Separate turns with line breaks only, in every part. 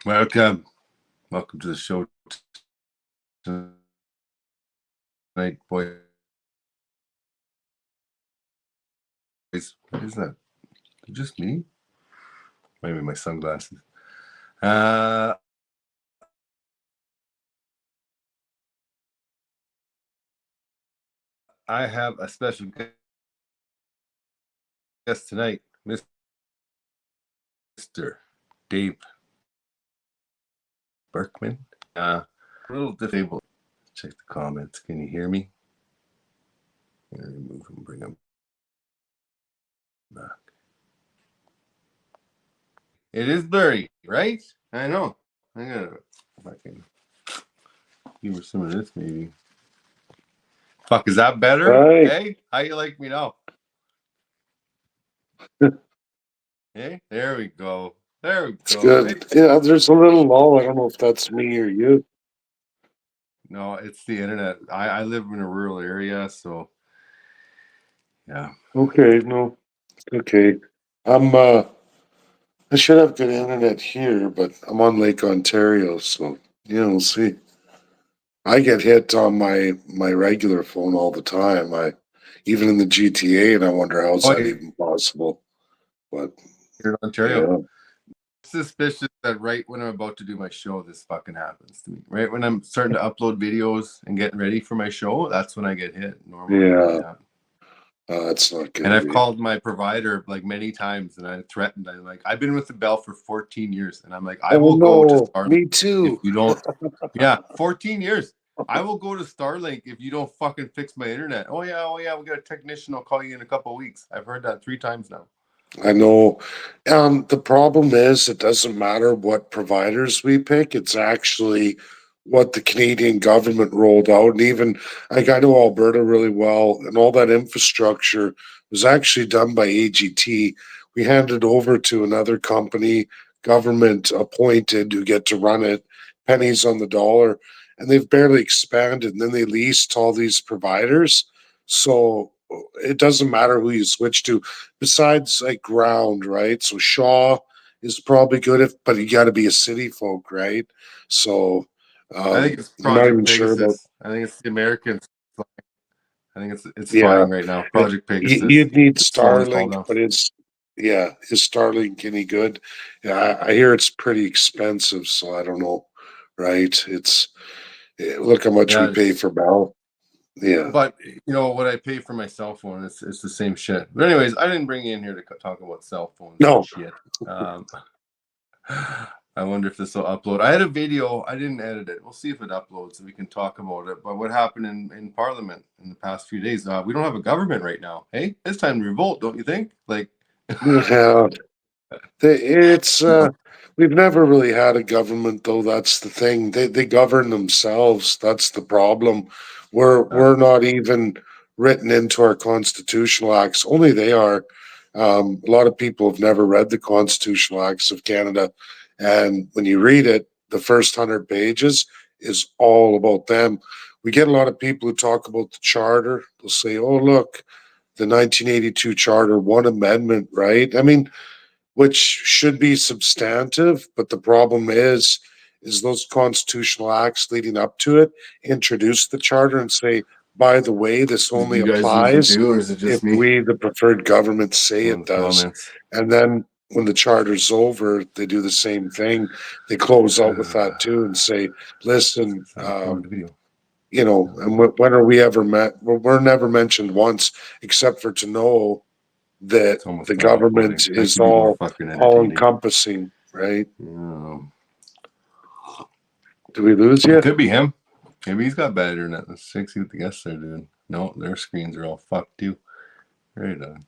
Welcome to the show tonight, boys. What is that? Just me? Maybe my sunglasses. I have a special guest tonight, Mr. Dave Bjorkman. A little disabled. Check the comments. Can you hear me? I'm gonna remove him, bring him back. It is blurry, right? I know. I gotta fucking give her some of this, maybe. Fuck, is that better?
Hi.
Hey, how you like me now? Hey, there we go. There we
It's
go.
good. Yeah, there's a little lull. I don't know if that's me or you.
No, it's the internet. I live in a rural area, so yeah.
Okay, no. Okay. I'm I should have good internet here, but I'm on Lake Ontario, so we'll see. I get hit on my regular phone all the time. I even in the GTA, and I wonder how's
Oh,
that even possible. But
you're in Ontario.
yeah.
Suspicious that right when I'm about to do my show, this fucking happens to me. Right when I'm starting to upload videos and getting ready for my show, that's when I get hit normally.
Yeah. It's not
And
gonna
I've
be.
called my provider like many times, and I threatened. I'm like, I've been with the Bell for 14 years, and I'm like, I
Oh
will go to
no,
Starlink
me
if
too.
you don't. Yeah, 14 years. I will go to Starlink if you don't fucking fix my internet. Oh yeah. We got a technician. I'll call you in a couple of weeks. I've heard that 3 times now.
I know. The problem is it doesn't matter what providers we pick. It's actually what the Canadian government rolled out. And even like I know Alberta really well, and all that infrastructure was actually done by AGT. We handed over to another company, government appointed, who get to run it, pennies on the dollar, and they've barely expanded. And then they leased all these providers. So it doesn't matter who you switch to besides like ground, right? So Shaw is probably good but you got to be a city folk, right? So
I think it's
I'm not
Project
even sure about.
Pegasus. I think it's the Americans. I think it's
Yeah,
flying right now. Project Pegasus.
you'd need
It's slowing us all
Starlink,
down.
but is Starlink any good? Yeah, I hear it's pretty expensive, so I don't know, right? Look how much we
Yeah,
pay for Bell. Yeah.
but you know what I pay for my cell phone? It's the same shit. But anyways, I didn't bring you in here to talk about cell phones and
No.
shit. I wonder if this will upload. I had a video. I didn't edit it. We'll see if it uploads and we can talk about it. But what happened in Parliament in the past few days? We don't have a government right now. Hey, it's time to revolt, don't you think? Like,
Yeah. It's we've never really had a government though. That's the thing. They govern themselves. That's the problem. We're not even written into our constitutional acts. Only they are. A lot of people have never read the constitutional acts of Canada, and when you read it, the first 100 pages is all about them. We get a lot of people who talk about the charter. They'll say, "Oh, look, the 1982 charter, one amendment, right?" I mean, which should be substantive, but the problem is those constitutional acts leading up to it introduce the charter and say, by the way, this
did
only
you guys use it
applies
too, or is it
if
just me?
we, the preferred government, say
In
it
the
does.
comments.
And then when the charter's over, they do the same thing. They close out with that too and say, listen,
Upload the video.
and when are we ever met? We're never mentioned once, except for to know that
It's almost
the
done
government
uploading. I
is
can be more
all
fucking entertaining.
encompassing, right?
Yeah.
Do we lose
It
you?
could be him. Maybe he's got bad internet. Let's see what the guests are doing. No, their screens are all fucked too. Right on.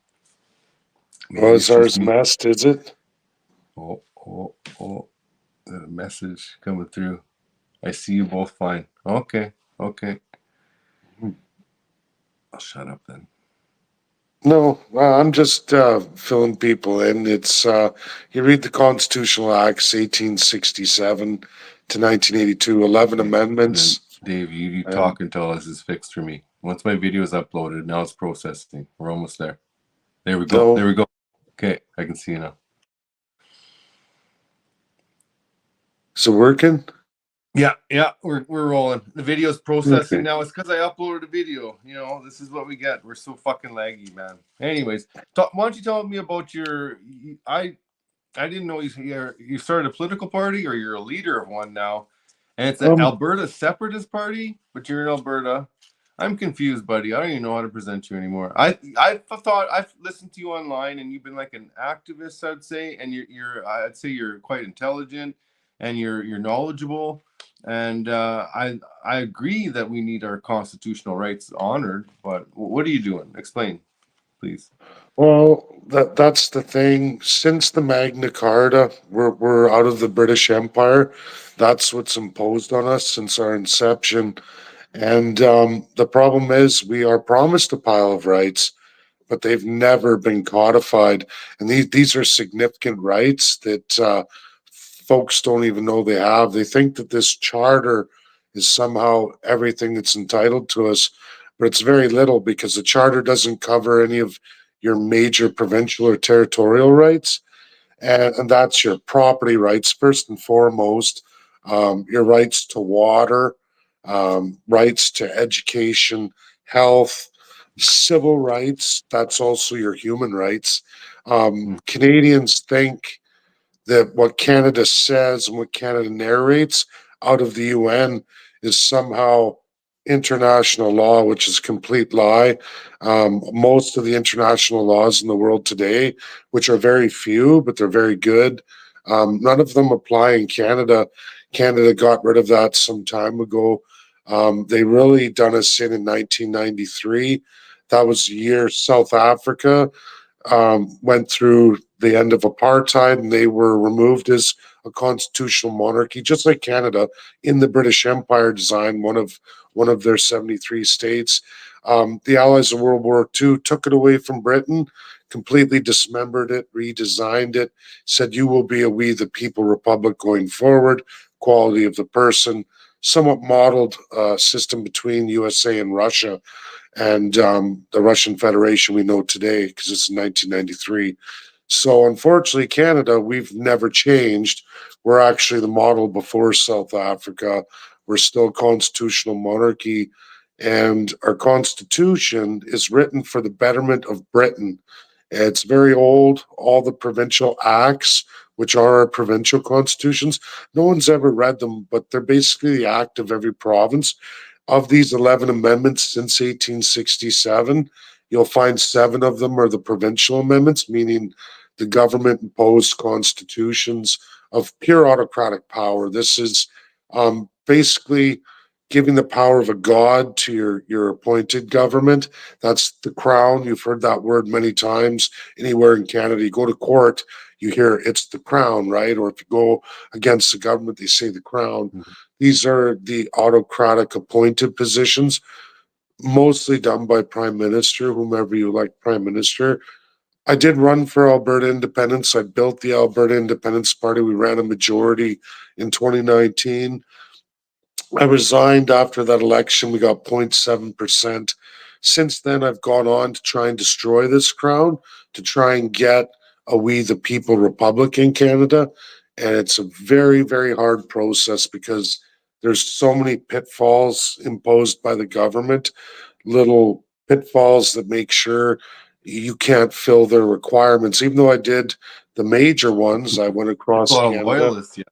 Maybe
Well,
it's
is
just
ours
me.
messed, is it?
Oh. A message coming through. I see you both fine. Okay. I'll shut up then.
No, I'm just filling people in. It's you read the Constitutional Acts 1867 to 1982, 11
Okay.
amendments.
And then, Dave, you
And
talk until this is fixed for me. Once my video is uploaded, now it's processing. We're almost there. There we go.
no,
Okay, I can see you now.
Is it working?
Yeah, we're rolling. The video's processing
Okay.
now. It's because I uploaded a video. You know, this is what we get. We're so fucking laggy, man. Anyways, why don't you tell me about your? I didn't know you started a political party or you're a leader of one now, and it's an
Um,
Alberta Separatist Party, but you're in Alberta. I'm confused, buddy. I don't even know how to present you anymore. I thought I've listened to you online, and you've been like an activist, I'd say, and I'd say you're quite intelligent, and you're knowledgeable, and I agree that we need our constitutional rights honored. But what are you doing? Explain, please.
well, that's the thing. Since the Magna Carta, we're out of the British Empire. That's what's imposed on us since our inception. And the problem is, we are promised a pile of rights, but they've never been codified. And these are significant rights that folks don't even know they have. They think that this charter is somehow everything that's entitled to us, but it's very little because the charter doesn't cover any of your major provincial or territorial rights. And that's your property rights, first and foremost, your rights to water, rights to education, health, civil rights. That's also your human rights. Canadians think that what Canada says and what Canada narrates out of the UN is somehow international law, which is a complete lie. Most of the international laws in the world today, which are very few, but they're very good, none of them apply in Canada. Canada got rid of that some time ago. They really done us in 1993. That was the year South Africa went through the end of apartheid and they were removed as a constitutional monarchy, just like Canada in the British Empire design, one of their 73 states. The Allies of World War II took it away from Britain, completely dismembered it, redesigned it, said you will be a we the people republic going forward, quality of the person, somewhat modeled system between USA and Russia and the Russian Federation we know today because it's in 1993. So, unfortunately, Canada, we've never changed. We're actually the model before South Africa. We're still constitutional monarchy, and our constitution is written for the betterment of Britain. It's very old. All the provincial acts, which are our provincial constitutions, no one's ever read them, but they're basically the act of every province. Of these 11 amendments since 1867, you'll find 7 of them are the provincial amendments, meaning the government imposed constitutions of pure autocratic power. This is basically giving the power of a god to your appointed government. That's the crown. You've heard that word many times. Anywhere in Canada, you go to court, you hear it's the crown, right? Or if you go against the government, they say the crown. These are the autocratic appointed positions, mostly done by prime minister, whomever you like prime minister. I did run for Alberta independence. I built the Alberta Independence Party. We ran a majority in 2019. I resigned after that election. We got 0.7%. Since then, I've gone on to try and destroy this crown, to try and get a We the People Republic in Canada. And it's a very, very hard process because there's so many pitfalls imposed by the government, little pitfalls that make sure you can't fill their requirements. Even though I did the major ones, I went
There's a
across
lot of
Canada.
loyalists yet.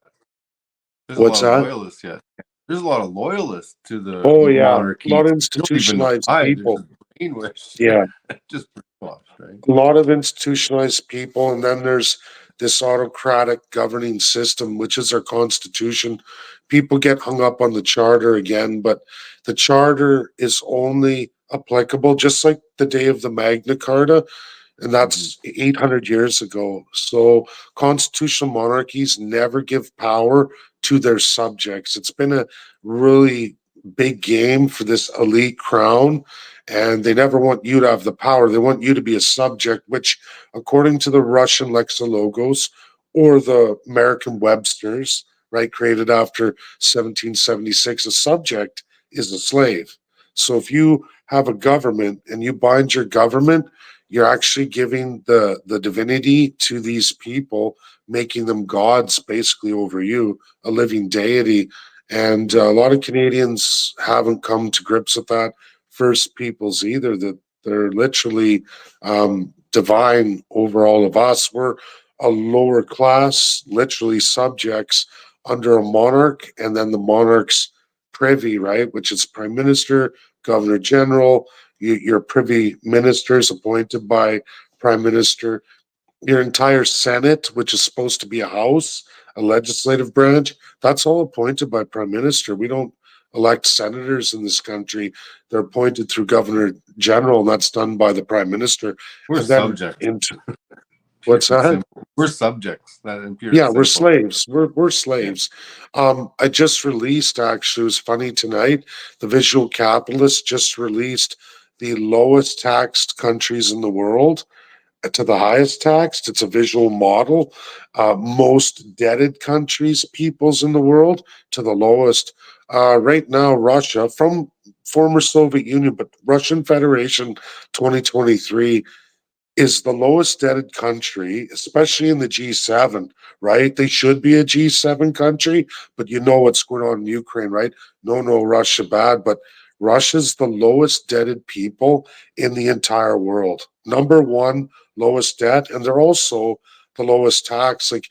There's a
What's
lot of
that?
loyalists yet. There's a lot of loyalists to the
Oh yeah, a
monarchy.
lot of
You don't even know
institutionalized
why. They're
people.
just brainwashed.
Yeah,
Just brainwashed, right?
a lot of institutionalized people, and then there's this autocratic governing system, which is our constitution. People get hung up on the charter again, but the charter is only applicable, just like the day of the Magna Carta, and
Mm-hmm.
that's 800 years ago. So constitutional monarchies never give power to their subjects. It's been a really big game for this elite crown, and they never want you to have the power. They want you to be a subject, which, according to the Russian Lexilogos or the American Webster's, right, created after 1776, a subject is a slave. So if you have a government and you bind your government, you're actually giving the divinity to these people making them gods basically over you, a living deity. And a lot of Canadians haven't come to grips with that. First Peoples either, that they're literally divine over all of us. We're a lower class, literally subjects under a monarch, and then the monarch's privy, right, which is prime minister, governor general, your privy ministers appointed by prime minister, your entire Senate, which is supposed to be a house, a legislative branch, that's all appointed by prime minister. We don't elect senators in this country. They're appointed through governor general, and that's done by the prime minister.
We're
And then
subjects.
into what's
Pure and
that?
simple. We're subjects. That and pure and
Yeah, we're
simple.
slaves. We're
Yeah.
slaves. I just released, actually, it was funny tonight. The Visual Capitalist just released the lowest taxed countries in the world to the highest taxed. It's a visual model. Most debted countries, peoples in the world, to the lowest. Right now, Russia, from former Soviet Union, but Russian Federation 2023 is the lowest debted country, especially in the G7, right? They should be a G7 country, but you know what's going on in Ukraine, right? No, Russia bad, but Russia's the lowest debted people in the entire world. Number one, lowest debt, and they're also the lowest tax. Like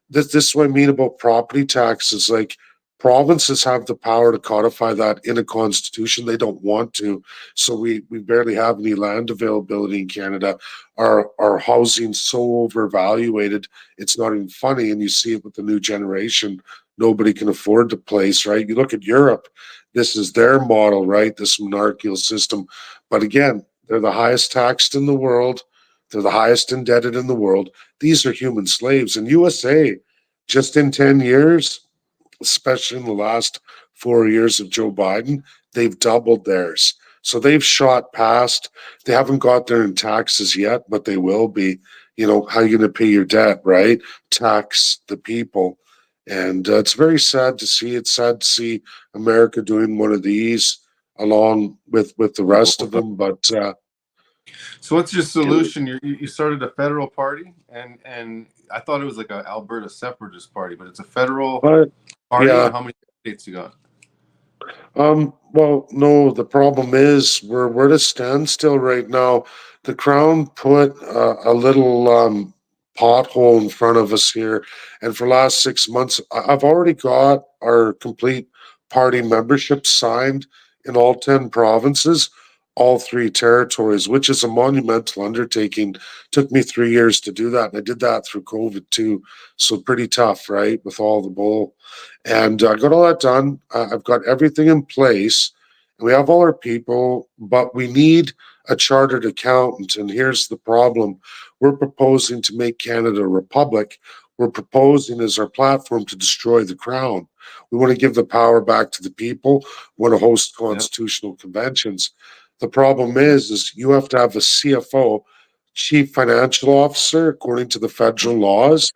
this is what I mean about property taxes. Like provinces have the power to codify that in a constitution. They don't want to. So we barely have any land availability in Canada. Our housing's so overvaluated, it's not even funny. And you see it with the new generation. Nobody can afford the place, right? You look at Europe, this is their model, right? This monarchical system. But again, they're the highest taxed in the world. They're the highest indebted in the world. These are human slaves. In USA, just in 10 years, especially in the last 4 years of Joe Biden, they've doubled theirs. So they've shot past. They haven't got there in taxes yet, but they will be. You know, how are you going to pay your debt, right? Tax the people. And it's very sad to see. It's sad to see America doing one of these along with the rest of them. But
So what's your solution? You started a federal party, and I thought it was like a Alberta separatist party, but it's a federal
but
party. And
yeah,
how many states you got?
Well, no, the problem is we're at a standstill right now. The Crown put a little pothole in front of us here, and for the last 6 months, I've already got our complete party membership signed in all 10 provinces, all 3 territories, which is a monumental undertaking. Took me 3 years to do that, and I did that through COVID too, so pretty tough, right, with all the bull. And I got all that done. I've got everything in place. And we have all our people, but we need a chartered accountant. And here's the problem: we're proposing to make Canada a republic. We're proposing as our platform to destroy the crown. We want to give the power back to the people. We want to host
Yeah,
constitutional conventions. The problem is you have to have a CFO, chief financial officer, according to the federal laws,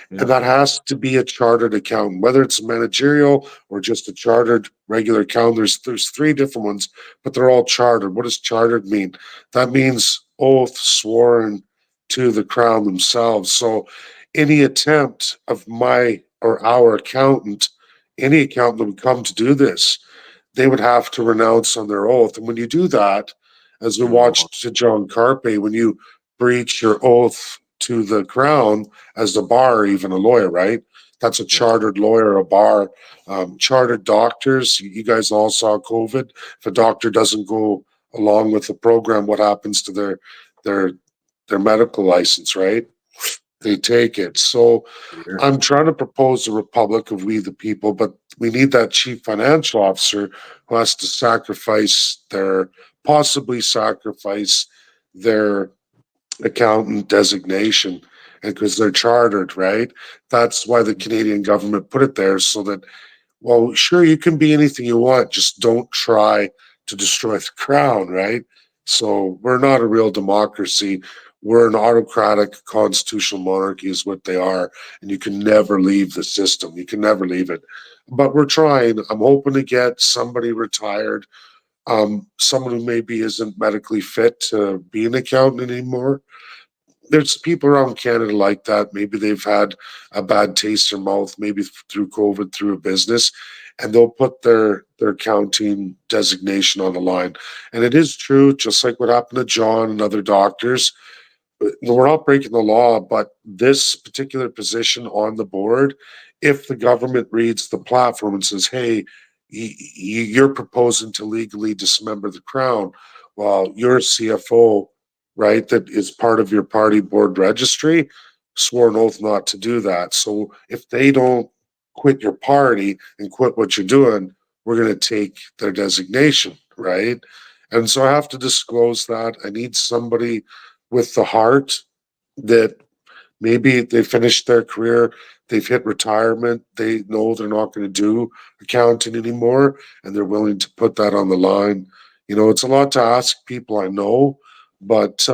and
yeah,
that has to be a chartered accountant, whether it's managerial or just a chartered regular accountant. There's 3 different ones, but they're all chartered. What does chartered mean? That means oath sworn to the crown themselves. So any attempt of my or our accountant, any accountant that would come to do this, they would have to renounce on their oath. And when you do that, as we
you're in the wrong.
watched to John Carpe, when you breach your oath to the crown as a bar, even a lawyer, right? That's a
Yeah,
chartered lawyer, a bar. Chartered doctors, you guys all saw COVID. If a doctor doesn't go along with the program, what happens to their their medical license, right? They take it. So
here.
I'm trying to propose a republic of we the people, but we need that chief financial officer who has to possibly sacrifice their accountant designation, and because they're chartered, right? That's why the Canadian government put it there, so that, well, sure, you can be anything you want, just don't try to destroy the crown, right? So we're not a real democracy. We're an autocratic constitutional monarchy, is what they are. And you can never leave the system. You can never leave it. But we're trying. I'm hoping to get somebody retired, someone who maybe isn't medically fit to be an accountant anymore, there's people around Canada like that. Maybe they've had a bad taste in their mouth, maybe through COVID, through a business, and they'll put their accounting designation on the line. And it is true, just like what happened to John and other doctors. We're not breaking the law, but this particular position on the board, if the government reads the platform and says, "Hey, you're proposing to legally dismember the crown," well, you're a CFO, right? That is part of your party board registry, sworn oath not to do that. So if they don't quit your party and quit what you're doing, we're going to take their designation, right? And so I have to disclose that. I need somebody with the heart that maybe they finished their career, they've hit retirement, they know they're not going to do accounting anymore, and they're willing to put that on the line. It's a lot to ask people, I know, but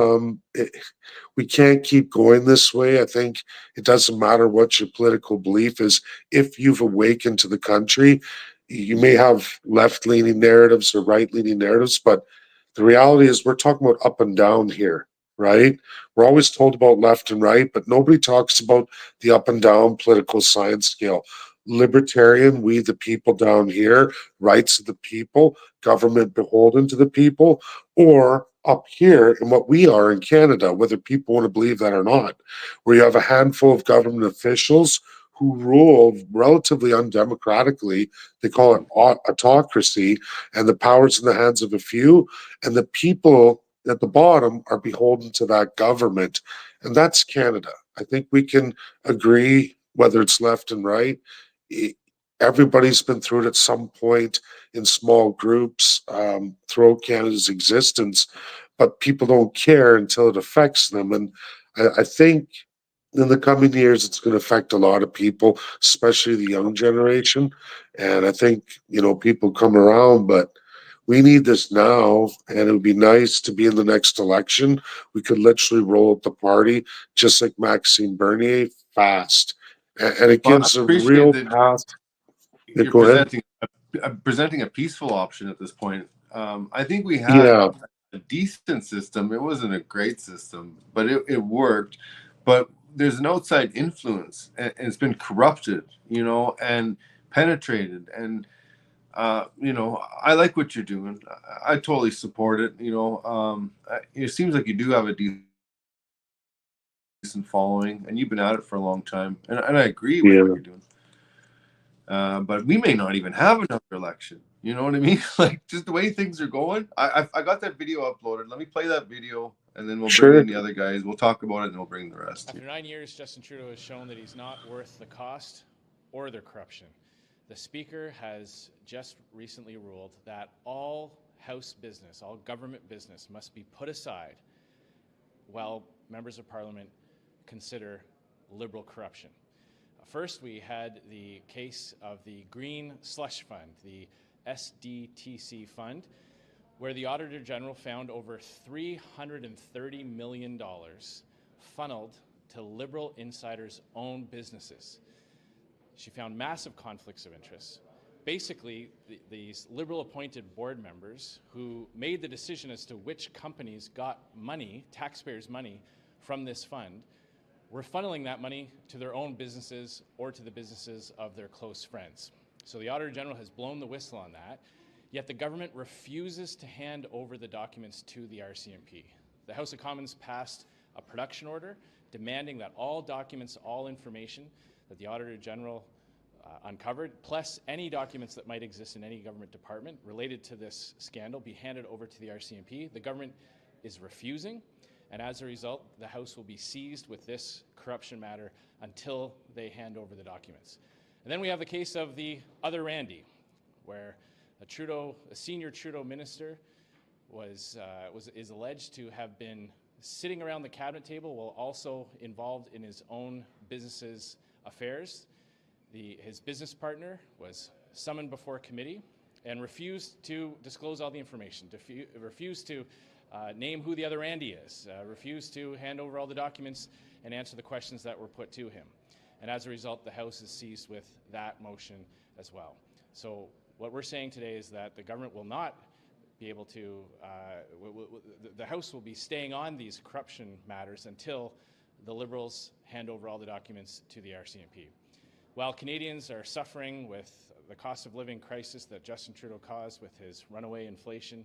we can't keep going this way. I think it doesn't matter what your political belief is. If you've awakened to the country, you may have left leaning narratives or right leaning narratives, but the reality is we're talking about up and down here, right? We're always told about left and right, but nobody talks about the up and down political science scale. Libertarian, we the people down here, rights of the people, government beholden to the people, or up here in what we are in Canada, whether people want to believe that or not, where you have a handful of government officials who rule relatively undemocratically. They call it autocracy, and the power's in the hands of a few, and the people at the bottom are beholden to that government. And that's Canada. I think we can agree, whether it's left and right. e- Everybody's been through it at some point in small groups throughout Canada's existence, but people don't care until it affects them. And I think in the coming years, it's going to affect a lot of people, especially the young generation. And I think, people come around, but we need this now. And it would be nice to be in the next election. We could literally roll up the party, just like Maxime Bernier, fast. And it
Well, I
gives a
appreciate
real
that
path. Yeah,
you're
go ahead.
presenting a peaceful option at this point. I think we had
Yeah,
a decent system. It wasn't a great system, but it worked. But there's an outside influence, and it's been corrupted, and penetrated. And I like what you're doing. I totally support it. It seems like you do have a decent following, and you've been at it for a long time. And I agree with what
yeah,
you're doing. But we may not even have another election. You know what I mean? Like just the way things are going. I got that video uploaded. Let me play that video, and then we'll bring in
sure.
the other guys. We'll talk about it, and we'll bring the rest.
After 9 years, Justin Trudeau has shown that he's not worth the cost or the corruption. The Speaker has just recently ruled that all House business, all government business, must be put aside while members of Parliament consider Liberal corruption. First, we had the case of the Green Slush Fund, the SDTC fund, where the Auditor General found over $330 million funneled to Liberal insiders' own businesses. She found massive conflicts of interest. Basically, these Liberal appointed board members who made the decision as to which companies got money, taxpayers' money, from this fund, were funneling that money to their own businesses or to the businesses of their close friends. So the Auditor General has blown the whistle on that, yet the government refuses to hand over the documents to the RCMP. The House of Commons passed a production order demanding that all documents, all information that the Auditor General uncovered, plus any documents that might exist in any government department related to this scandal, be handed over to the RCMP. The government is refusing, and as a result, the House will be seized with this corruption matter until they hand over the documents. And then we have the case of the other Randy, where a senior Trudeau minister is alleged to have been sitting around the cabinet table while also involved in his own business's affairs. His business partner was summoned before a committee and refused to disclose all the information, refused to name who the other Randy is, refused to hand over all the documents and answer the questions that were put to him. And as a result, the House is seized with that motion as well. So what we're saying today is that the government will not be able to, the House will be staying on these corruption matters until the Liberals hand over all the documents to the RCMP. While Canadians are suffering with the cost of living crisis that Justin Trudeau caused with his runaway inflation,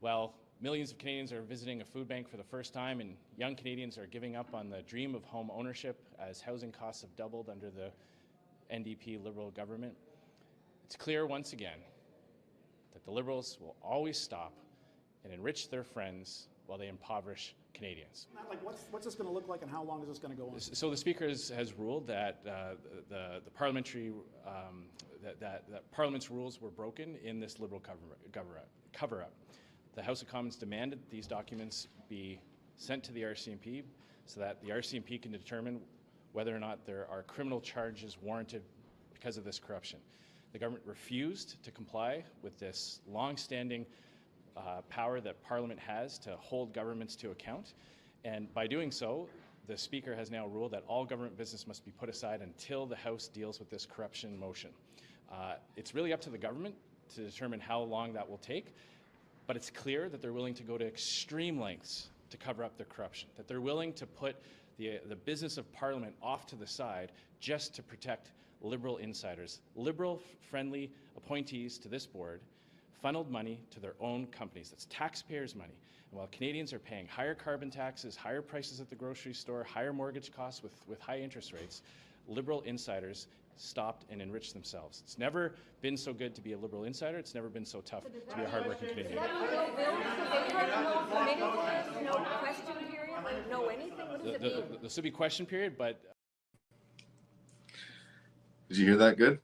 while millions of Canadians are visiting a food bank for the first time and young Canadians are giving up on the dream of home ownership as housing costs have doubled under the NDP Liberal government, it's clear once again that the Liberals will always stop and enrich their friends while they impoverish Canadians.
Like, what's this going to look like, and how long is this going to go on?
So the Speaker has ruled that the parliamentary that Parliament's rules were broken in this Liberal cover-up. The House of Commons demanded these documents be sent to the RCMP so that the RCMP can determine whether or not there are criminal charges warranted because of this corruption. The government refused to comply with this long-standing power that Parliament has to hold governments to account. And by doing so, the Speaker has now ruled that all government business must be put aside until the House deals with this corruption motion. It's really up to the government to determine how long that will take, but it's clear that they're willing to go to extreme lengths to cover up their corruption, that they're willing to put the business of Parliament off to the side just to protect Liberal insiders, Liberal-friendly appointees to this board funneled money to their own companies. That's taxpayers' money. And while Canadians are paying higher carbon taxes, higher prices at the grocery store, higher mortgage costs with high interest rates, Liberal insiders stopped and enriched themselves. It's never been so good to be a Liberal insider. It's never been so tough to be a hardworking Canadian.
No question period, no anything? What does it mean?
This would be question period, but...
Did you hear that good?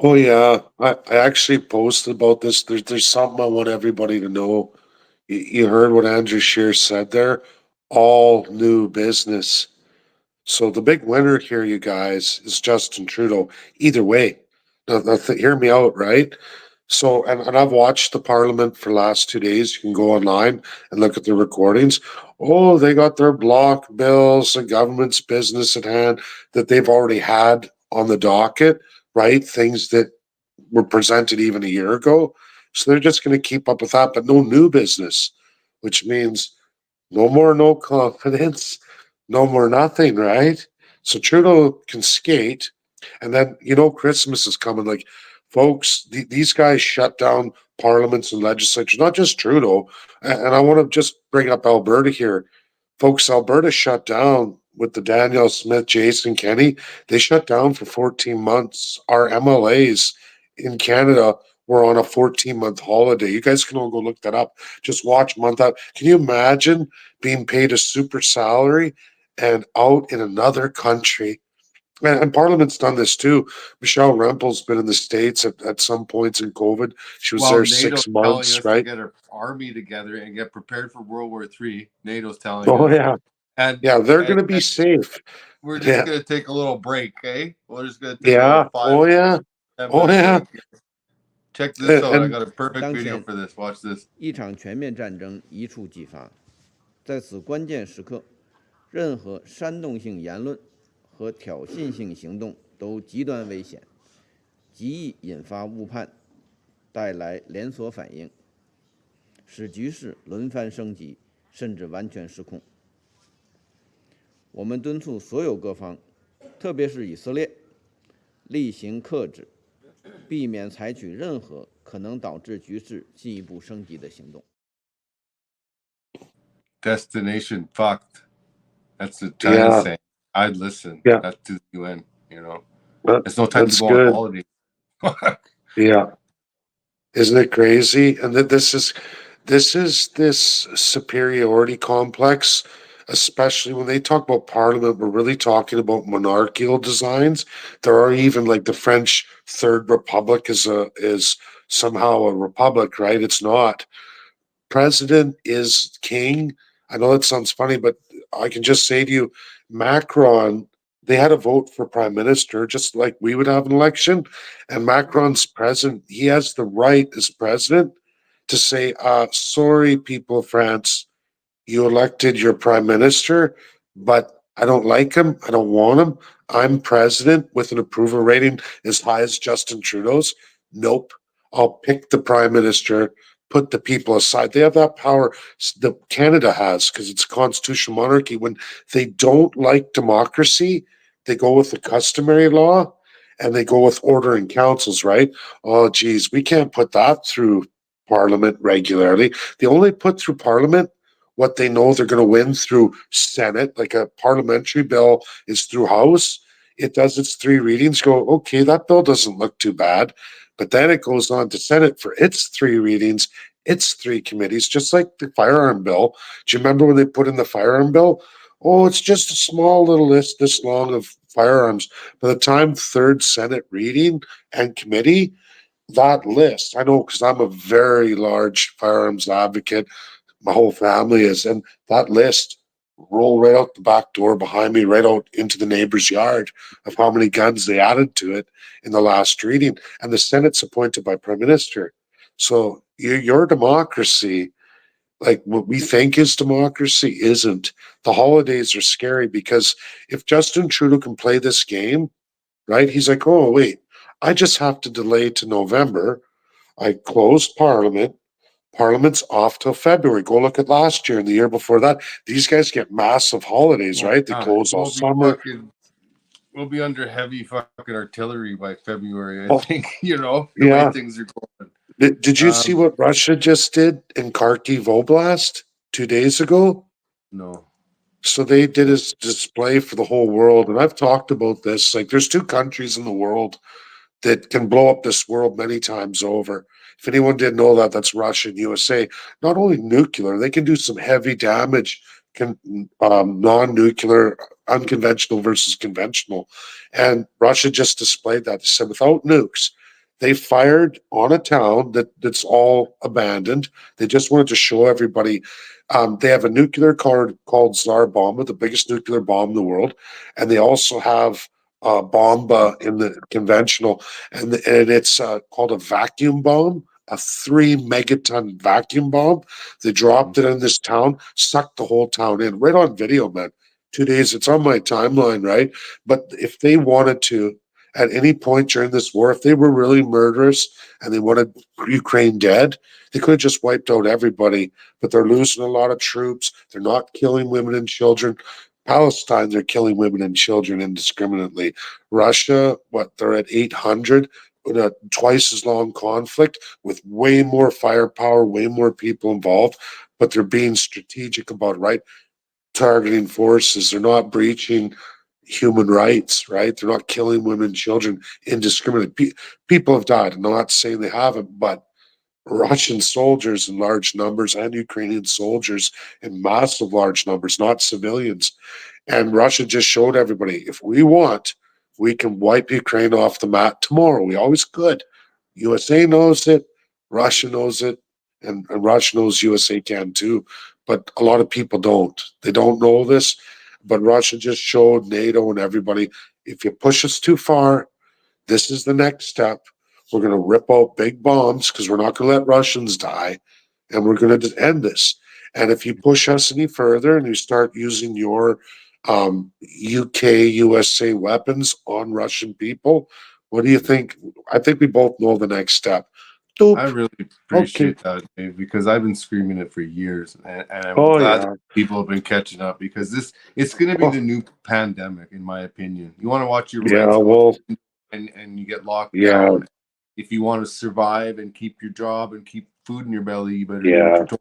Oh yeah, I actually posted about this. There's something I want everybody to know. You heard what Andrew Scheer said there. All new business. So the big winner here, you guys, is Justin Trudeau. Either way, now hear me out, right? So, and I've watched the Parliament for the last 2 days. You can go online and look at the recordings. Oh, they got their block bills, the government's business at hand that they've already had on the docket, right? Things that were presented even a year ago. So they're just going to keep up with that, but no new business, which means no more no confidence, no more nothing, right? So Trudeau can skate. And then, Christmas is coming. Like, folks, these guys shut down parliaments and legislatures, not just Trudeau. And I want to just bring up Alberta here. Folks, Alberta shut down with the Danielle Smith, Jason Kenney. They shut down for 14 months. Our MLAs in Canada were on a 14-month holiday. You guys can all go look that up. Just watch month out. Can you imagine being paid a super salary and out in another country? And Parliament's done this too. Michelle Rempel's been in the States at some points in COVID. She was there
NATO's
6
telling
months,
us
right?
to get our army together and get prepared for World War III. NATO's telling
Oh,
us.
yeah.
And
Yeah, they're going to
and
be safe.
we're just
Yeah.
going to take a little break, eh? We're just going to take a
Yeah.
little 5
Oh, yeah.
10
Oh,
minute
yeah.
break. Check this out. I
And
got a perfect
当
video
前
for this. Watch this.
一场全面战争一触即发，在此关键时刻，任何煽动性言论和挑衅性行动都极端危险，极易引发误判，带来连锁反应，使局势轮番升级，甚至完全失控。我们敦促所有各方，特别是以色列，厉行克制，避免采取任何可能导致局势进一步升级的行动。
Destination fucked. That's the China
Yeah.
saying. I'd listen.
Yeah.
That's to the UN,
That-
It's no time to
that's
go
good.
on holiday.
Yeah. Isn't it crazy? And that this is this superiority complex, especially when they talk about Parliament, we're really talking about monarchical designs. There are even like the French Third Republic is somehow a republic, right? It's not. President is king. I know that sounds funny, but I can just say to you, Macron, they had a vote for prime minister, just like we would have an election. And Macron's president. He has the right as president to say, sorry, people of France, you elected your prime minister, but I don't like him. I don't want him. I'm president with an approval rating as high as Justin Trudeau's. Nope. I'll pick the prime minister, put the people aside. They have that power that Canada has because it's a constitutional monarchy. When they don't like democracy, they go with the customary law and they go with order and councils, right? Oh, geez, we can't put that through Parliament regularly. They only put through Parliament what they know they're going to win through Senate, like a parliamentary bill is through House. It does its 3 readings, go, okay, that bill doesn't look too bad. But then it goes on to Senate for its 3 readings, its 3 committees, just like the firearm bill. Do you remember when they put in the firearm bill? Oh, it's just a small little list this long of firearms. By the time third Senate reading and committee, that list, I know because I'm a very large firearms advocate, my whole family is, and that list roll right out the back door behind me, right out into the neighbor's yard of how many guns they added to it in the last reading. And the Senate's appointed by Prime Minister. So your democracy, like what we think is democracy, isn't. The holidays are scary because if Justin Trudeau can play this game, right? He's like, oh wait, I just have to delay to November. I closed Parliament. Parliament's off till February. Go look at last year and the year before that. These guys get massive holidays, right? They close all summer.
We'll be under heavy fucking artillery by February, I
Oh,
think, the way
yeah.
things are going.
Did you see what Russia just did in Kharkiv Oblast 2 days ago?
No.
So they did a display for the whole world. And I've talked about this. Like, there's 2 countries in the world that can blow up this world many times over. If anyone didn't know that, that's Russia and USA. Not only nuclear, they can do some heavy damage, non-nuclear, unconventional versus conventional. And Russia just displayed that. They said without nukes, they fired on a town that's all abandoned. They just wanted to show everybody. They have a nuclear card called Tsar Bomba, the biggest nuclear bomb in the world, and they also have bomba in the conventional, and it's called a vacuum bomb, a 3 megaton vacuum bomb. They dropped it in this town, sucked the whole town in, right on video, man. 2 days, it's on my timeline, right? But if they wanted to, at any point during this war, if they were really murderous and they wanted Ukraine dead, they could have just wiped out everybody. But they're losing a lot of troops. They're not killing women and children. Palestine, they're killing women and children indiscriminately. Russia, they're at 800 in a twice as long conflict with way more firepower, way more people involved, but they're being strategic about, right? Targeting forces. They're not breaching human rights, right? They're not killing women and children indiscriminately. People have died. I'm not saying they haven't, but Russian soldiers in large numbers and Ukrainian soldiers in massive large numbers, not civilians. And Russia just showed everybody if we want, we can wipe Ukraine off the map tomorrow. We always could. USA knows it, Russia knows it, and Russia knows USA can too. But a lot of people don't. They don't know this. But Russia just showed NATO and everybody if you push us too far, this is the next step. We're going to rip out big bombs because we're not going to let Russians die, and we're going to just end this. And if you push us any further and you start using your UK, USA weapons on Russian people, what do you think? I think we both know the next step. Doop.
I really appreciate that, Dave, because I've been screaming it for years, and I'm
Oh,
glad
yeah.
that people have been catching up because it's going to be the new pandemic, in my opinion. You want to watch your
Yeah,
rights
well,
and you get locked
yeah,
down. If you want to survive and keep your job and keep food in your belly, you better do what
yeah.
you're told.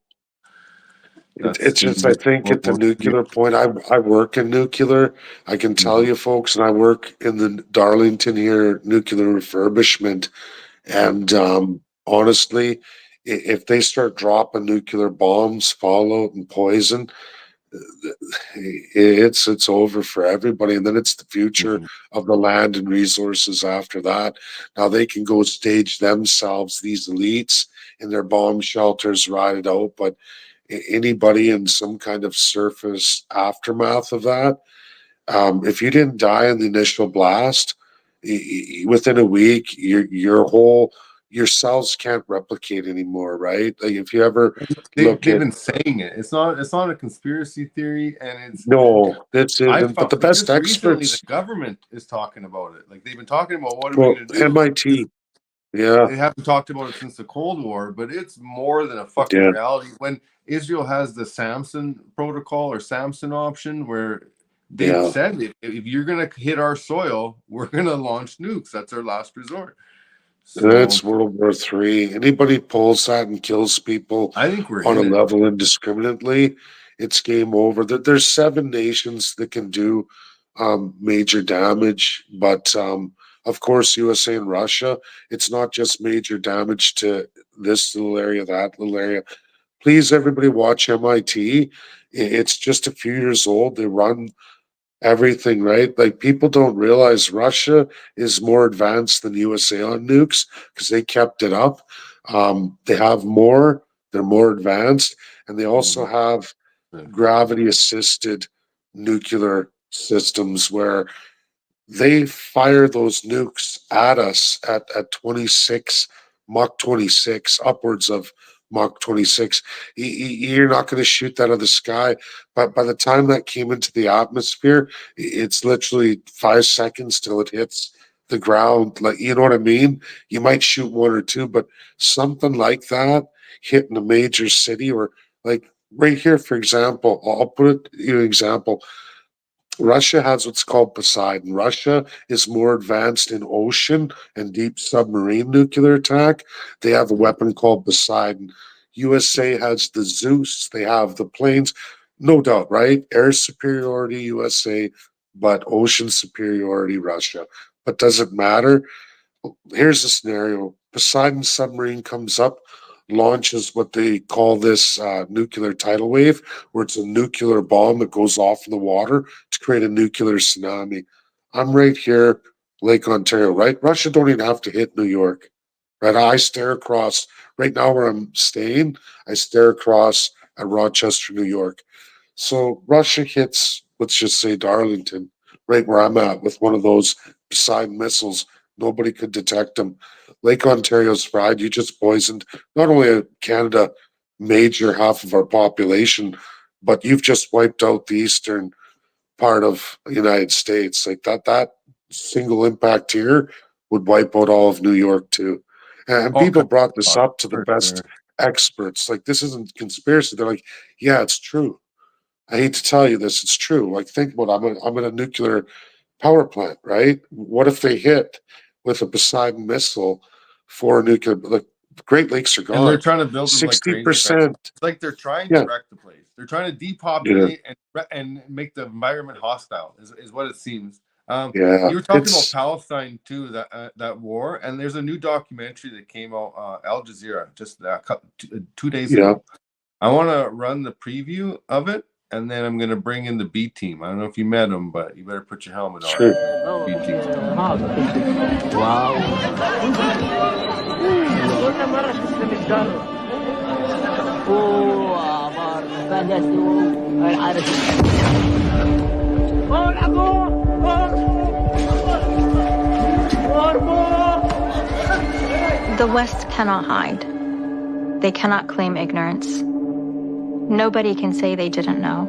It's just, I think at the nuclear point, I work in nuclear. I can tell you folks, and I work in the Darlington here nuclear refurbishment. And honestly, if they start dropping nuclear bombs, fallout, and poison, it's over for everybody. And then it's the future of the land and resources after that. Now they can go stage themselves, these elites, in their bomb shelters, ride it out. But anybody in some kind of surface aftermath of that, if you didn't die in the initial blast, within a week, your cells can't replicate anymore, right? Like if you ever
They've
look at
been saying it. It's not a conspiracy theory, and it's
no, this
I
isn't. But
found
the best
just recently the
experts,
government is talking about it. Like they've been talking about what are we
well,
going to do?
MIT. Yeah.
They haven't talked about it since the Cold War, but it's more than a fucking
Yeah.
reality. When Israel has the Samson protocol or Samson option, where they've
Yeah.
said if you're gonna hit our soil, we're gonna launch nukes. That's our last resort. So
It's World War III. Anybody pulls that and kills people
I think we're
on a
in it.
level indiscriminately, it's game over. There's 7 nations that can do major damage, but of course, USA and Russia. It's not just major damage to this little area, that little area. Please, everybody, watch MIT. It's just a few years old. They run everything, right? Like people don't realize Russia is more advanced than USA on nukes because they kept it up. They have more, they're more advanced, and they also have gravity assisted nuclear systems where they fire those nukes at us at 26 Mach 26, upwards of Mach 26. You're not going to shoot that out of the sky. But by the time that came into the atmosphere, it's literally 5 seconds till it hits the ground. Like, you know what I mean? You might shoot one or two, but something like that hitting a major city, or like right here, for example, I'll put it an example. Russia has what's called Poseidon. Russia is more advanced in ocean and deep submarine nuclear attack. They have a weapon called Poseidon. USA has the Zeus. They have the planes. No doubt, right? Air superiority, USA, but ocean superiority, Russia. But does it matter? Here's a scenario. Poseidon submarine comes up, launches what they call this nuclear tidal wave, where it's a nuclear bomb that goes off in the water to create a nuclear tsunami. I'm right here, Lake Ontario, right? Russia don't even have to hit New York, right? I stare across, right now where I'm staying, I stare across at Rochester, New York. So Russia hits, let's just say Darlington, right where I'm at, with one of those Poseidon missiles. Nobody could detect them. Lake Ontario's fried. You just poisoned not only Canada, major half of our population, but you've just wiped out the eastern part of the United States. Like that single impact here would wipe out all of New York too. And
All
people
kinds
brought
of
this
thought,
up to the
for
best
sure.
experts. Like, this isn't conspiracy. They're like, yeah, it's true. I hate to tell you this, it's true. Like, think about it. I'm in a nuclear power plant, right? What if they hit with a Poseidon missile for a nuclear? The Great Lakes are
And they're
gone.
trying to build them like crazy. It's
60%.
like they're trying to
Yeah.
wreck the place. They're trying to
Yeah.
depopulate and make the environment hostile. Is what it seems.
Yeah.
You were talking about
It's
Palestine too, that war, and there's a new documentary that came out, Al Jazeera, just 2 days
yeah.
ago. I want to run the preview of it, and then I'm going to bring in the B team. I don't know if you met them, but you better put your helmet on.
Sure.
B team.
The West cannot hide. They cannot claim ignorance. Nobody can say they didn't know.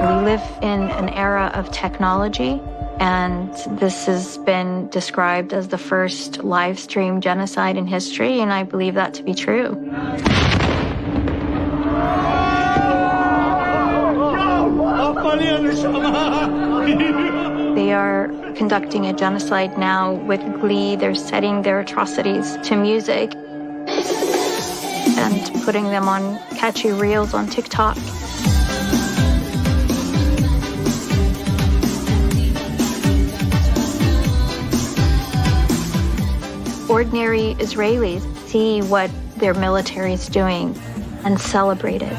We live in an era of technology, and this has been described as the first live stream genocide in history, and I believe that to be true. They are conducting a genocide now with glee. They're setting their atrocities to music and putting them on catchy reels on TikTok. Ordinary Israelis see what their military is doing and celebrate it.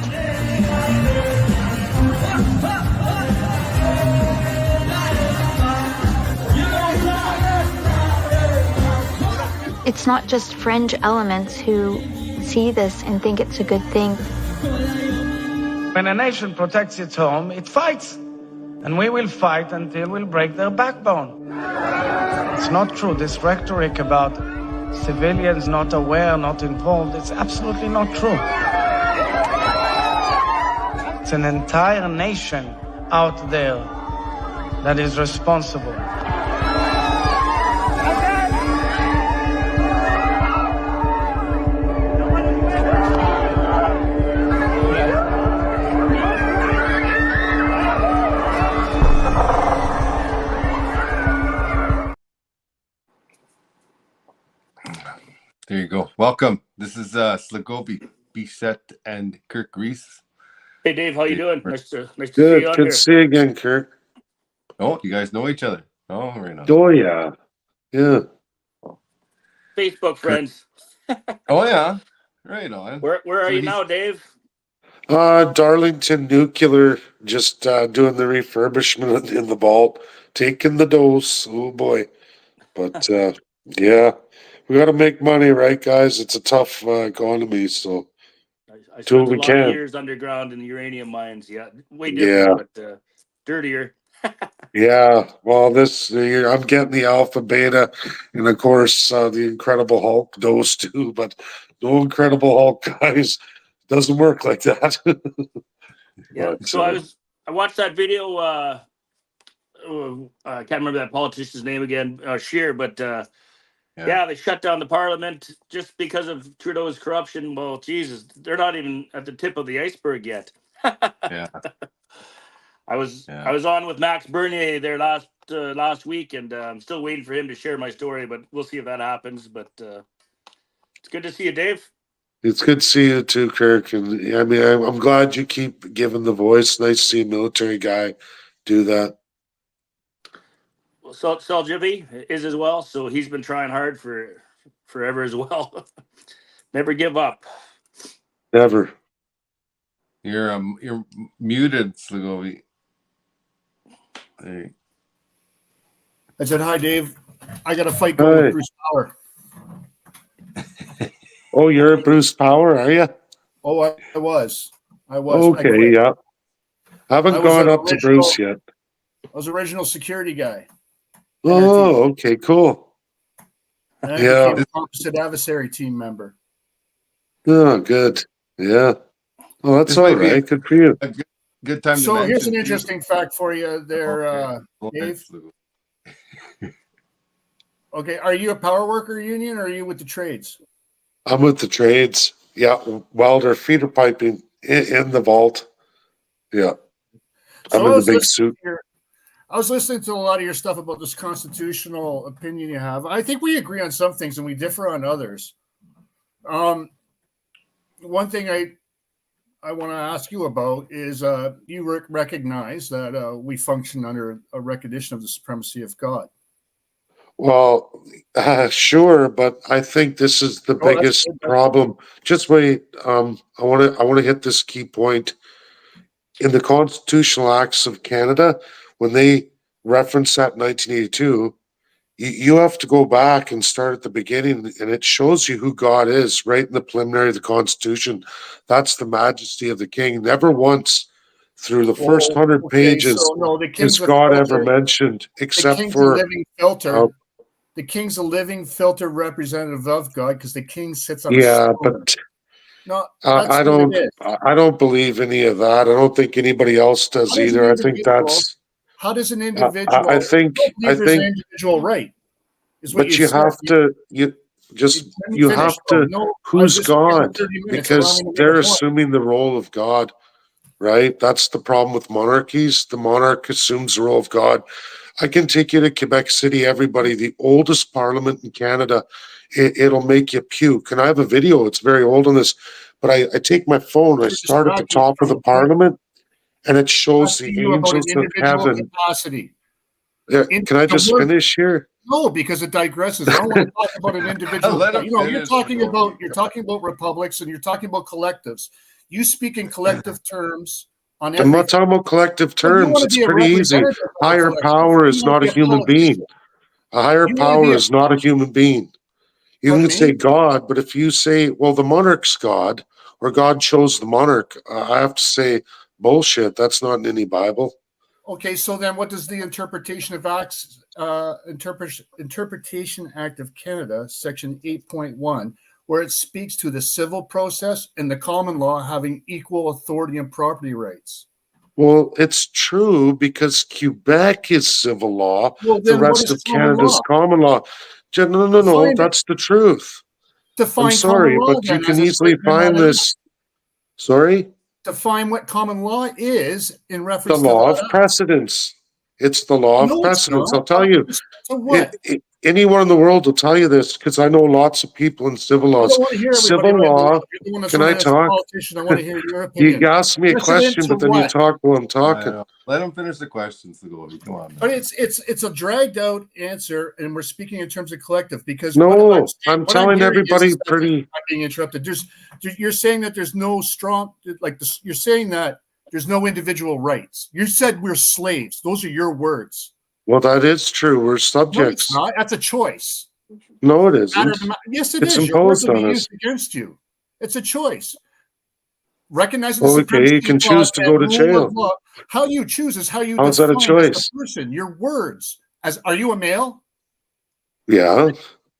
It's not just fringe elements who see this and think it's a good thing.
When a nation protects its home, it fights. And we will fight until we'll break their backbone. It's not true. This rhetoric about civilians not aware, not involved, it's absolutely not true. It's an entire nation out there that is responsible.
There you go. Welcome. This is Slagobi, Bisette, and Kirk Reese.
Hey, Dave, how you doing? Nice to see
Good.
you on
Good
here.
to see you again, Kirk.
Oh, you guys know each other. Oh, right on.
Oh, yeah. Yeah.
Facebook friends.
Oh, yeah. Right on.
Where are
So
you
he's-
now, Dave?
Darlington Nuclear, just doing the refurbishment in the vault, taking the dose. Oh, boy. But, yeah, we got to make money, right, guys? It's a tough economy, so
I
do what
spent a
we
lot
can.
of years underground in the uranium mines. Yeah, way
Yeah.
different, but dirtier.
Yeah, well, I'm getting the alpha, beta, and of course the Incredible Hulk dose too. But no Incredible Hulk, guys, doesn't work like that.
Yeah.
But,
So I watched that video. I can't remember that politician's name again, Scheer, but yeah, they shut down the parliament just because of Trudeau's corruption. Well, Jesus, they're not even at the tip of the iceberg yet.
Yeah.
I was on with Max Bernier there last week, and I'm still waiting for him to share my story, but we'll see if that happens. But it's good to see you, Dave.
it's good to see you too, Kirk. And I mean, I'm glad you keep giving the voice. Nice to see a military guy do that.
Well, Saljivi is as well, so he's been trying hard for forever as well. Never give up.
Never.
You're muted, Slagobi. Hey.
I said, hi, Dave. I got a fight going
Hi.
with Bruce Power.
Oh, you're at Bruce Power, are you?
Oh, I was. I quit.
Okay, yeah. Haven't
I was
gone
an
up to Bruce yet.
I was original security guy.
Oh, okay, cool.
And I
Yeah.
became a composite adversary team member.
Oh, good. Yeah. Well, that's
This
all
might be
right. Good for you.
a good time to
So here's
mention
an interesting fact for you there,
Okay. Go ahead,
Dave.
Slagobi.
Okay, are you a power worker union or are you with the trades?
I'm with the trades. Yeah. Welder, feeder piping in the vault. Yeah. I'm in the big suit.
I was listening to a lot of your stuff about this constitutional opinion you have. I think we agree on some things and we differ on others. One thing I want to ask you about is you recognize that we function under a recognition of the supremacy of God.
Well, sure, but I think this is the biggest problem. Just wait. I want to hit this key point. In the constitutional acts of Canada, when they reference that in 1982, you have to go back and start at the beginning, and it shows you who God is right in the preliminary of the Constitution. That's the majesty of the King. Never once through the first 100 pages is God ever mentioned, except for
a living filter. The King's a living filter representative of God because the King sits on a throne.
But
no,
I don't believe any of that. I don't think anybody else does either. I think that's.
How does an individual?
I think
there's an individual right.
But you have to who's God? Because they're assuming the role of God, right? That's the problem with monarchies. The monarch assumes the role of God. I can take you to Quebec City, everybody, the oldest parliament in Canada. It'll make you puke. And I have a video, it's very old on this, but I take my phone, I start at the top of the parliament, and it shows the angels of heaven.
Capacity.
Can I just finish here?
No, because it digresses. I don't want to talk about an individual. You're talking about republics and you're talking about collectives. You speak in collective terms.
I'm not talking about collective terms. It's pretty easy. Higher power is not a human being. A higher power is not a human being. You can say God, but if you say, well, the monarch's God, or God chose the monarch, I have to say, bullshit. That's not in any Bible.
Okay, so then what does the Interpretation Act of Canada, Section 8.1, where it speaks to the civil process and the common law having equal authority and property rights?
Well, it's true because Quebec is civil law. The rest of Canada is common law. No, that's the truth. I'm sorry, but you can easily find this. Sorry?
Define what common law is in reference
to the law of precedence. It's the law of precedence. I'll tell you. anyone in the world will tell you this because I know lots of people in civil
I
laws.
don't want to hear everybody
Civil
right now.
law.
You're the one that's
Can I
running as a
talk?
politician. I want to hear your
You
opinion.
asked me a
Precedent
question,
to
but then you
what?
talk while I'm
I
talking.
know. Let him finish the questions, Goldie. Come on.
But
Man.
it's a dragged out answer, and we're speaking in terms of collective because
No, I'm
what
telling
hearing
everybody
is that
pretty.
I'm being interrupted. You're saying that there's no strong like this. You're saying that there's no individual rights. You said we're slaves. Those are your words.
Well, that is true. We're
No, it's
subjects.
not. That's a choice.
No, it isn't.
Yes, it
It's
is. Your words
imposed
will be
on us.
used against you. It's a choice. Recognizing the
Okay,
supremacy
you can
of
choose
law
to go to
and rule
jail.
of law. How you choose is how you
How's that a
define as
choice?
a person. Your words. Are you a male?
Yeah,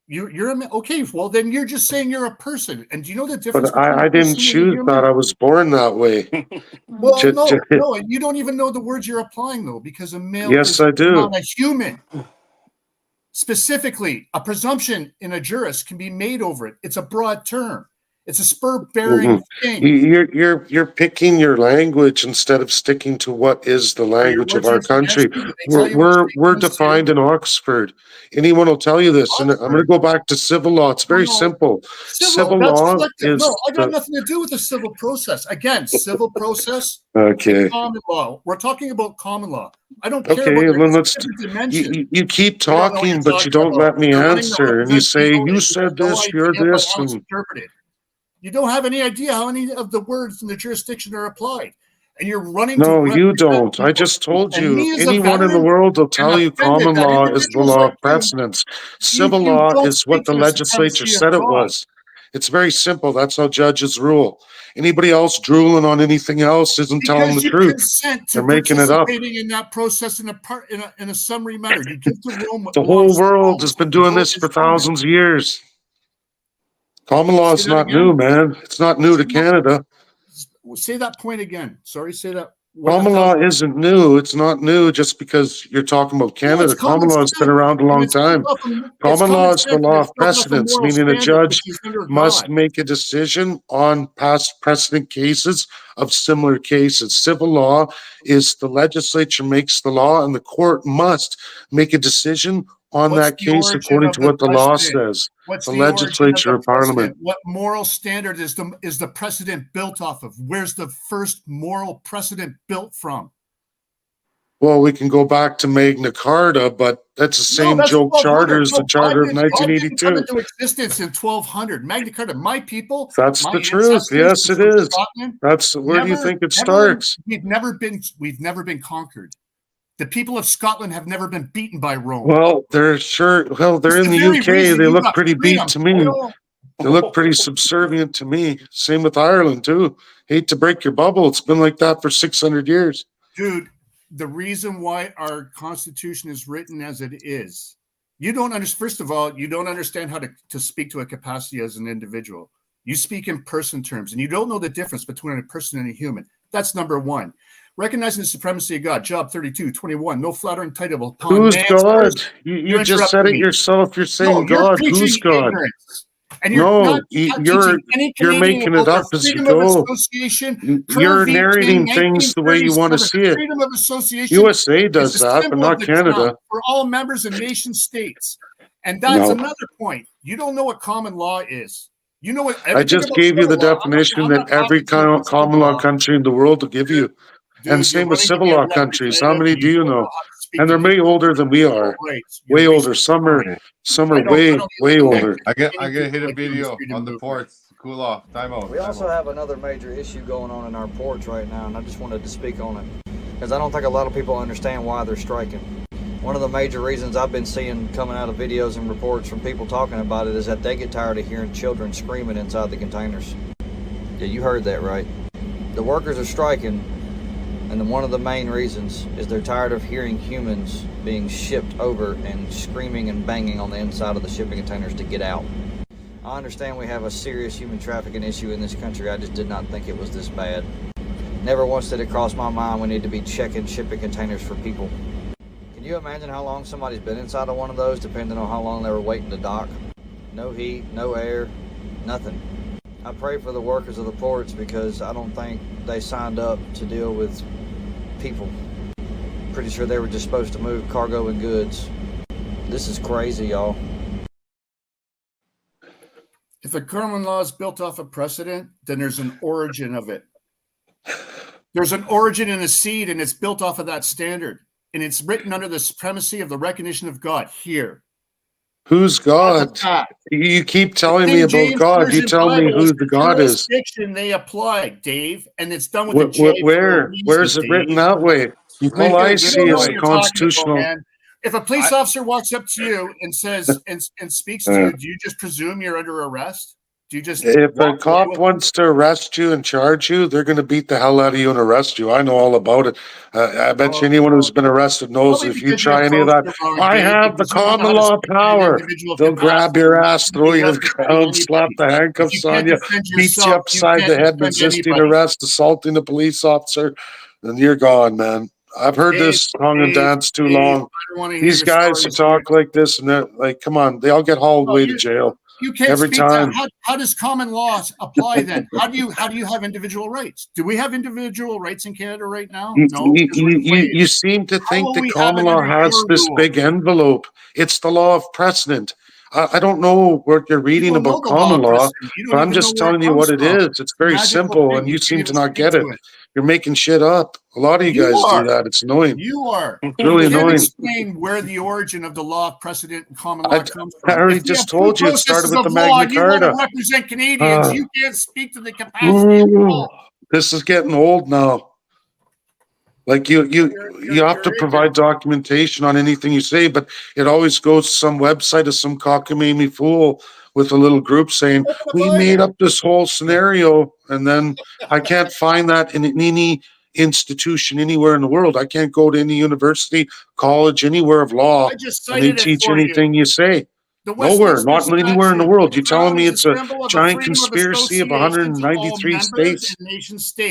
You're a male. Okay, well then you're just saying you're a person. And do you know the difference
but
between
I
a
didn't
person and a
choose
human?
that. I was born that way.
Well,
J-
no, you don't even know the words you're applying though, because a male
Yes,
is
I do.
not a human. Specifically, a presumption in a jurist can be made over it. It's a broad term. It's a spur-bearing thing.
You're picking your language instead of sticking to what is the
Are your
language of
words
our
used against
country.
you? Did they tell you what
We're
statements to-
defined in Oxford. Anyone will tell you this, and I'm going to go back to civil law. It's very
No.
simple. Civil
that's
law
collective.
is
No, I got
the,
nothing to do with the civil process. Again, civil process
okay.
and common law. We're talking about common law. I don't care
Okay,
about
then
your
let's.
different dimension.
You keep
You don't know what
talking,
you're
but you
talking
don't
about.
let me
You're running the
answer, and you say
representative
you
vote.
said
You have
this,
no
you're
idea about
this,
how it's
and
interpreted. You don't have any idea how any of the words in the jurisdiction are applied. And you're running to
no, you
represent
don't. I
people.
just told
And me
you.
as a
Anyone in the
veteran
world will
am
tell you
offended
common
that
law is the
individuals
law
like
of precedence.
you
Civil law
don't
is what
speak
the
to the
legislature
supremacy of
said it
God.
was. It's very simple. That's how judges rule. Anybody else drooling on anything else isn't telling the
Because you
truth.
consent to
They're making it up.
participating in that process in a summary manner. You give to Rome what
The whole
belongs to
world
Rome.
has been
The
doing
vote
this
is
for
human.
thousands of years. Common law
Say
is
that
not
again.
new, man. It's not new to Canada.
Say that point again. Sorry, say that. What
Common law isn't new. It's not new just because you're talking about
No, it's
Canada.
common
Common law has been
sense.
around a
And
long
it's built
time.
off of, it's
Common law
common
is the
sense, and
law
it's
of
built off of
precedence,
moral
meaning a
standard,
judge
which is under
must
God.
make a decision on past precedent cases of similar cases. Civil law is the legislature makes the law, and the court must make a decision on
What's
that
the
case
origin
according
of
to
the
what the law
precedent?
says.
What's
The
the origin of
legislature
the
or parliament.
precedent? What moral standard is the precedent built off of? Where's the first moral precedent built from?
Well, we can go back to Magna Carta, but that's the
No,
same
that's
joke
1200.
charter as the
No,
Charter of
God didn't come
1982.
into existence in 1200. Magna Carta, my people,
That's
my
the truth.
ancestors
Yes, it
from
is.
Scotland.
That's where do you think it starts?
We've never been conquered. The people of Scotland have never been beaten by Rome.
Well, they're sure. Well, they're
It's
in
the
the
very
UK.
reason
They
you
look
got
pretty beat
freedom.
to me. They look pretty subservient to me. Same with Ireland too. Hate to break your bubble. It's been like that for 600 years.
Dude, the reason why our Constitution is written as it is, you don't understand. First of all, you don't understand how to speak to a capacity as an individual. You speak in person terms, and you don't know the difference between a person and a human. That's number one. Recognizing the supremacy of God, job 32:21. No flattering title upon
Who's
man's
God?
person.
You just said it yourself. You're saying
You're
God.
preaching
Who's God?
ignorance. And you're
No,
not teaching any
you're
Canadian
making it
about
up
the
as you
freedom of
go.
association.
You're
King,
narrating things the way you want to
1937.
see it.
Freedom of association
USA
is
does
the
that, but
symbol
not
of the
Canada.
crown for all members and nation states. And that's
No.
another point. You don't know what common law is. You know what?
I just gave you the definition that every common law
country.
country in the world will give you. And same with civil law countries. How many do you know? And they're way older than we are. Way older. Some are way older.
I gotta hit a video on the ports. Cool off. Time out.
We also have another major issue going on in our ports right now, and I just wanted to speak on it because I don't think a lot of people understand why they're striking. One of the major reasons I've been seeing coming out of videos and reports from people talking about it is that they get tired of hearing children screaming inside the containers. Yeah, you heard that right. The workers are striking, and one of the main reasons is they're tired of hearing humans being shipped over and screaming and banging on the inside of the shipping containers to get out. I understand we have a serious human trafficking issue in this country. I just did not think it was this bad. Never once did it cross my mind we need to be checking shipping containers for people. Can you imagine how long somebody's been inside of one of those, depending on how long they were waiting to dock? No heat, no air, nothing. I pray for the workers of the ports because I don't think they signed up to deal with people. Pretty sure they were just supposed to move cargo and goods. This is crazy, y'all.
If a common law is built off a precedent, then there's an origin of it. There's an origin in a seed, and it's built off of that standard. And it's written under the supremacy of the recognition of God here.
Who's God? You keep telling me about God. You tell me who the God is.
Jurisdiction they applied, Dave, and it's done with a J.
Where's it written that way? All I see is constitutional.
If a police officer walks up to you and says and speaks to you, do you just presume you're under arrest? Do you just
if a cop wants to arrest you and charge you, they're going to beat the hell out of you and arrest you. I know all about it. I bet you anyone who's been arrested knows if you try any of that, I have the common law power. They'll grab your ass, throw you to the ground, slap the handcuffs on you, beat you upside the head, resisting arrest, assaulting a police officer, and you're gone, man. I've heard this song and dance too long. These guys who talk like this and they're like, come on, they all get hauled away to jail.
You can't
every
speak
time.
How does common law apply then? How do you have individual rights? Do we have individual rights in Canada right now? No.
You seem to think that common law has this big envelope. It's the law of precedent. I don't know what you're reading about common law, but I'm just telling you what it is. It's very simple, and you seem to not get it. You're making shit up. A lot of you guys do that. It's annoying.
You are.
It's really annoying.
Explain where the origin of the law of precedent and common law comes from.
I already just told you it started with the Magna Carta.
You want to represent Canadians. You can't speak to the capacity of law.
This is getting old now. Like you have to provide documentation on anything you say, but it always goes to some website of some cockamamie fool with a little group saying, we made up this whole scenario, and then I can't find that in any institution anywhere in the world. I can't go to any university, college, anywhere of law, and they teach anything you say. Nowhere, not anywhere in the world. You're telling me it's a giant conspiracy of 193 states?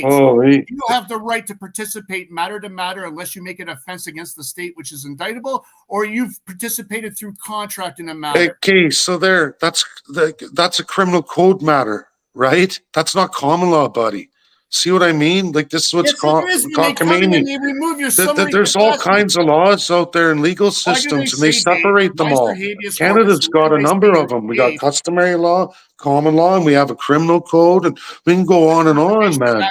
Oh, you have the right to participate matter to matter unless you make an offense against the state which is indictable, or you've participated through contract in a matter.
Okay, so that's a criminal code matter, right? That's not common law, buddy. See what I mean? Like, this is what's cockamamie. There's all kinds of laws out there and legal systems, and they separate them all. Canada's got a number of them. We got customary law, common law, and we have a criminal code, and we can go on, man.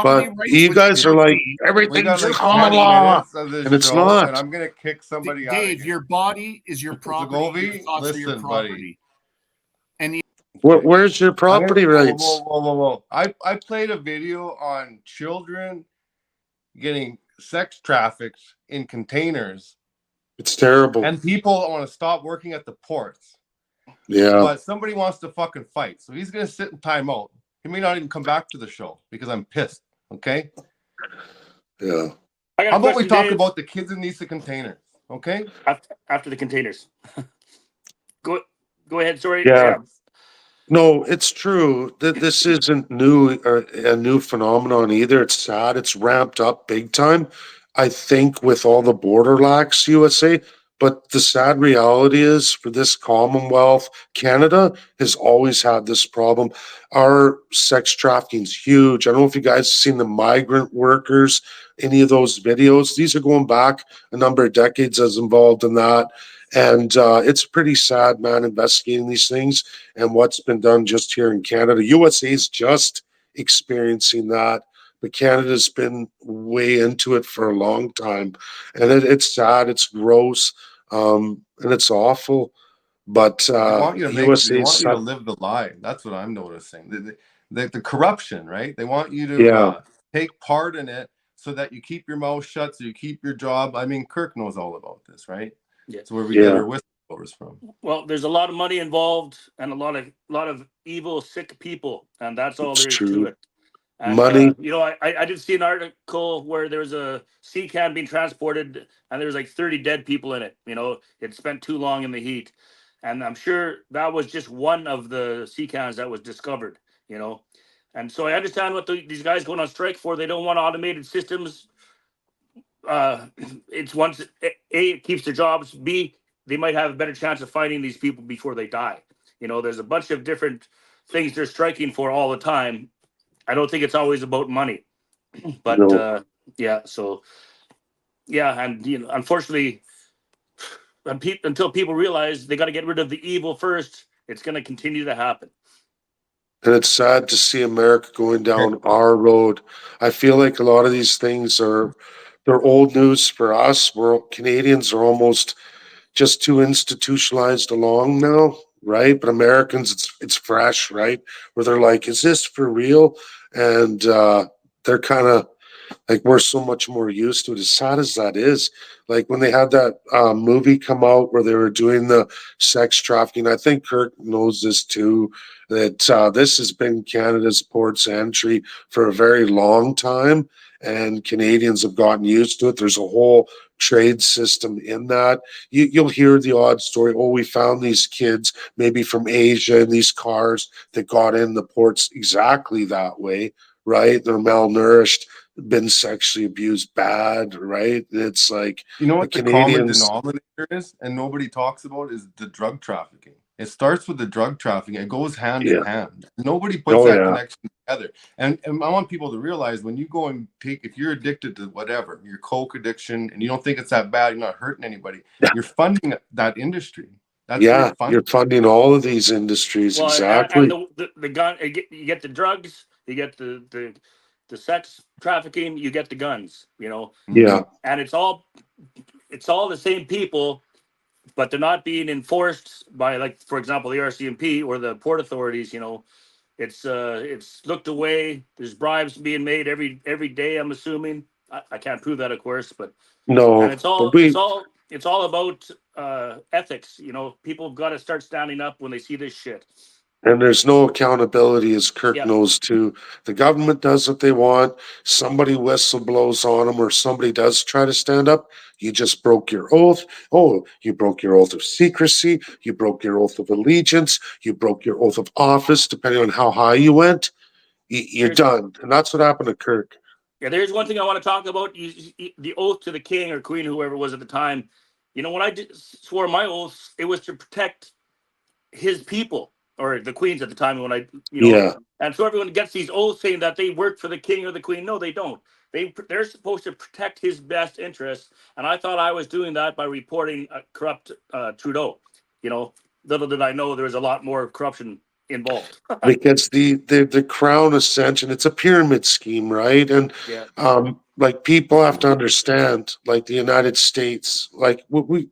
But you guys are like, everything's common law, and it's not.
And I'm going to kick somebody out.
Dave, your body is your property.
Listen, buddy.
And
where's your property rights?
Whoa. I played a video on children getting sex trafficked in containers.
It's terrible.
And people want to stop working at the ports.
Yeah.
But somebody wants to fucking fight. So he's going to sit in timeout. He may not even come back to the show because I'm pissed. Okay?
Yeah.
How about we talk about the kids in these containers? Okay?
After the containers. Go ahead. Sorry.
Yeah. No, it's true that this isn't new or a new phenomenon either. It's sad. It's ramped up big time, I think, with all the border lax USA. But the sad reality is, for this Commonwealth, Canada has always had this problem. Our sex trafficking is huge. I don't know if you guys have seen the migrant workers, any of those videos. These are going back a number of decades as involved in that. And it's pretty sad, man, investigating these things and what's been done just here in Canada. USA is just experiencing that, but Canada's been way into it for a long time. And it's sad, it's gross, and it's awful. But
they want you to live the lie. That's what I'm noticing. The corruption, right? They want you to take part in it so that you keep your mouth shut, so you keep your job. I mean, Kirk knows all about this, right?
Yeah.
That's where we get our whistleblowers from.
Well, there's a lot of money involved and a lot of evil, sick people, and that's all there is to it. And,
money.
I did see an article where there was a sea can being transported, and there was like 30 dead people in it. It spent too long in the heat, and I'm sure that was just one of the sea cans that was discovered. And so I understand what these guys going on strike for. They don't want automated systems. It's once it keeps their jobs. B, they might have a better chance of finding these people before they die. There's a bunch of different things they're striking for all the time. I don't think it's always about money, but
no.
and unfortunately, until people realize they got to get rid of the evil first, it's going to continue to happen.
And it's sad to see America going down our road. I feel like a lot of these things they're old news for us. We're Canadians are almost just too institutionalized along now, right? But Americans, it's fresh, right? Where they're like, is this for real? And they're kind of like, we're so much more used to it. As sad as that is, like when they had that movie come out where they were doing the sex trafficking, I think Kirk knows this too, that this has been Canada's ports of entry for a very long time, and Canadians have gotten used to it. There's a whole trade system in that. You'll hear the odd story. Oh, we found these kids maybe from Asia in these cars that got in the ports exactly that way, right? They're malnourished, been sexually abused bad, right? It's like,
You know
the
what the common
Canadians,
denominator is, and nobody talks about, is the drug trafficking. It starts with the drug trafficking. It goes hand in
yeah,
hand. Nobody puts
oh
that
yeah,
connection together. And I want people to realize, when you go and if you're addicted to whatever, your coke addiction, and you don't think it's that bad, you're not hurting anybody,
yeah,
you're funding that industry. That's who you're
yeah.
funding.
You're funding all of these industries
Well, and
exactly.
the gun, you get the drugs, you get the sex trafficking, you get the guns,
Yeah,
and it's all the same people, but they're not being enforced by, like, for example, the RCMP or the port authorities. It's looked away. There's bribes being made every day, I'm assuming. I can't prove that, of course, and
no,
it's
but
all it's
we
all it's all about ethics. People have got to start standing up when they see this shit.
and there's no accountability, as Kirk
Yeah,
knows too. The government does what they want. Somebody whistle blows on them, or somebody does try to stand up. You just broke your oath. Oh, you broke your oath of secrecy. You broke your oath of allegiance. You broke your oath of office, depending on how high you went. You're
there's
done. And that's what happened to Kirk.
there's one thing I want to talk about. The oath to the king or queen, whoever it was at the time. When I swore my oath, it was to protect his people, or the queens at the time, when
Yeah.
and so everyone gets these oaths saying that they work for the king or the queen. No, they don't. They're supposed to protect his best interests, and I thought I was doing that by reporting a corrupt Trudeau. Little did I know there was a lot more corruption involved.
Because the crown ascension, it's a pyramid scheme, right? And
Yeah,
like, people have to understand, like, the United States, like, and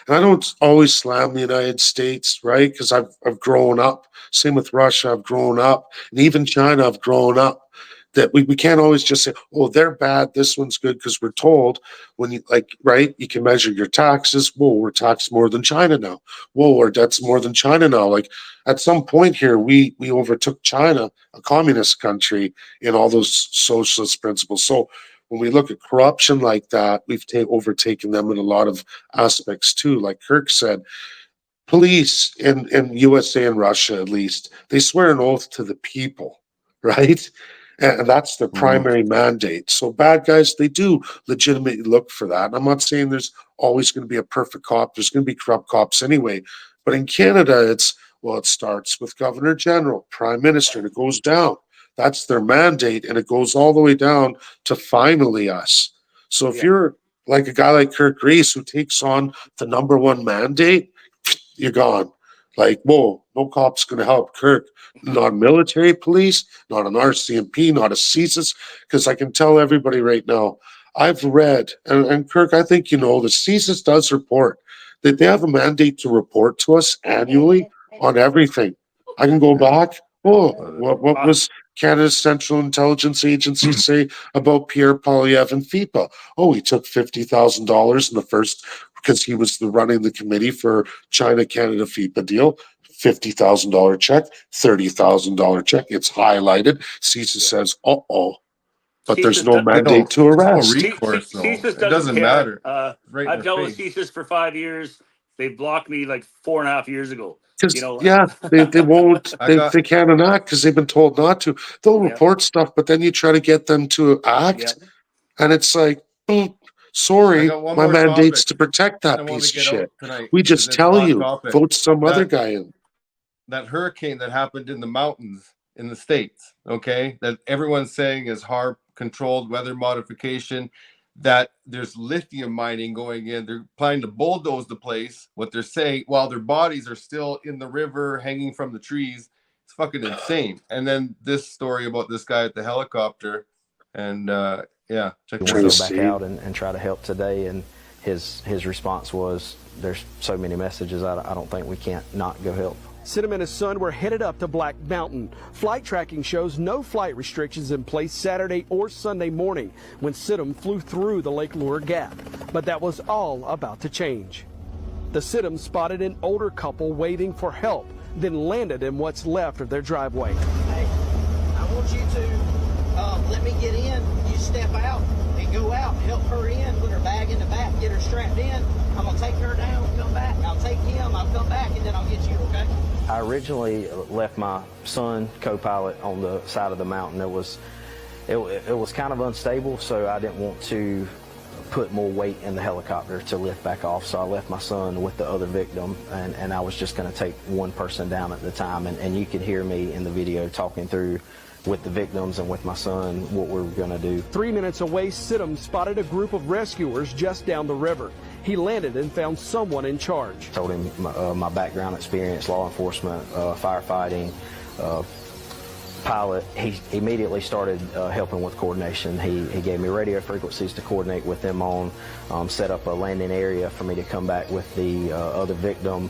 I don't always slam the United States, right? Because I've grown up. Same with Russia, I've grown up, and even China, I've grown up. That we can't always just say, oh, they're bad, this one's good, because we're told. When you, like, right, you can measure your taxes. Whoa, we're taxed more than China now. Whoa, our debt's more than China now. Like, at some point here, we overtook China, a communist country, in all those socialist principles. So when we look at corruption like that, we've overtaken them in a lot of aspects too. Like Kirk said, police in USA and Russia, at least, they swear an oath to the people, right? And that's their
Mhm.
primary mandate. So bad guys, they do legitimately look for that. And I'm not saying there's always going to be a perfect cop. There's going to be corrupt cops anyway. But in Canada, it starts with Governor General, Prime Minister, and it goes down. That's their mandate, and it goes all the way down to finally us. So if
yeah,
you're like a guy like Kirk Reese, who takes on the number one mandate, you're gone. Like, whoa, no cop's going to help Kirk. Not military police, not an RCMP, not a CSIS. Because I can tell everybody right now, I've read, and Kirk, I think the CSIS does report that they have a mandate to report to us annually on everything. I can go
Yeah.
back. Oh,
Uh,
what was Canada's Central Intelligence Agency say about Pierre Poilievre and FIPA? Oh, he took $50,000 in the first, because he was running the committee for China Canada FIPA deal. $50,000 check, $30,000 check. It's highlighted. CISA
yeah.
says, but there's
CSIS,
no mandate to
There's no
arrest.
recourse though.
CSIS
It
doesn't
doesn't
care.
matter. Right in
I've
their
dealt with
face.
CSIS for 5 years. They blocked me like 4.5 years ago.
Because, yeah, they won't,
I
they,
got
they can't enact because they've been told not to. They'll
Yeah,
report stuff, but then you try to get them to
yeah.
act, and it's like,
I
sorry,
got one
my
more
mandate's
topic
to protect
I
that
want to
piece of
get out
shit.
tonight
We
because
just
it's a
tell
hot
you,
topic.
vote some other
That
guy in.
that hurricane that happened in the mountains in the States, okay, that everyone's saying is HARP controlled weather modification. that there's lithium mining going in. They're planning to bulldoze the place. What they're saying, while their bodies are still in the river hanging from the trees, it's fucking insane. And then this story about this guy at the helicopter, and yeah, check
We
this
want
out.
to go back out and try to help today, and his response was, "There's so many messages. I don't think we can't not go help."
Sidham and his son were headed up to Black Mountain. Flight tracking shows no flight restrictions in place Saturday or Sunday morning when Sidham flew through the Lake Lure Gap. But that was all about to change. The Sidham spotted an older couple waving for help, then landed in what's left of their driveway.
Hey, I want you to let me get in. You step out and go out, help her in, put her bag in the back, get her strapped in. I'm going to take her down, come back. I'll take him, I'll come back, and then I'll get you, okay?
I originally left my son, co-pilot, on the side of the mountain. It was kind of unstable, so I didn't want to put more weight in the helicopter to lift back off. So I left my son with the other victim, and I was just going to take one person down at the time. And you could hear me in the video talking through with the victims and with my son what we were going to do.
3 minutes away, Sidham spotted a group of rescuers just down the river. He landed and found someone in charge.
Told him my background experience, law enforcement, firefighting, pilot. He immediately started helping with coordination. He gave me radio frequencies to coordinate with them on, set up a landing area for me to come back with the other victim.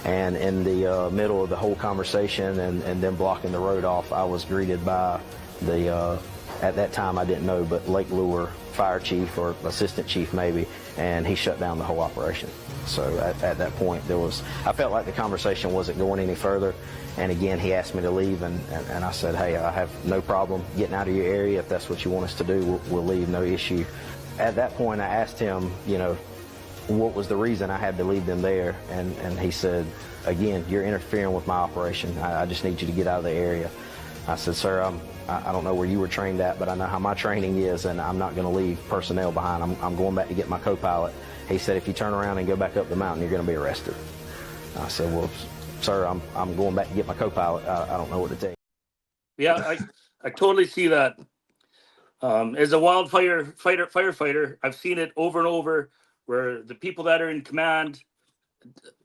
And in the middle of the whole conversation and then blocking the road off, I was greeted by the, at that time I didn't know, but Lake Lure fire chief or assistant chief maybe, and he shut down the whole operation. So at that point I felt like the conversation wasn't going any further. And again, he asked me to leave, and I said, hey, I have no problem getting out of your area. If that's what you want us to do, we'll leave, no issue. At that point, I asked him, what was the reason I had to leave them there, and he said, again, you're interfering with my operation. I just need you to get out of the area. I said, sir, I don't know where you were trained at, but I know how my training is, and I'm not going to leave personnel behind. I'm going back to get my co-pilot. He said, if you turn around and go back up the mountain, you're going to be arrested. I said, well, sir, I'm going back to get my co-pilot. I don't know what to tell you.
Yeah, I totally see that. As a wildfire firefighter, I've seen it over and over where the people that are in command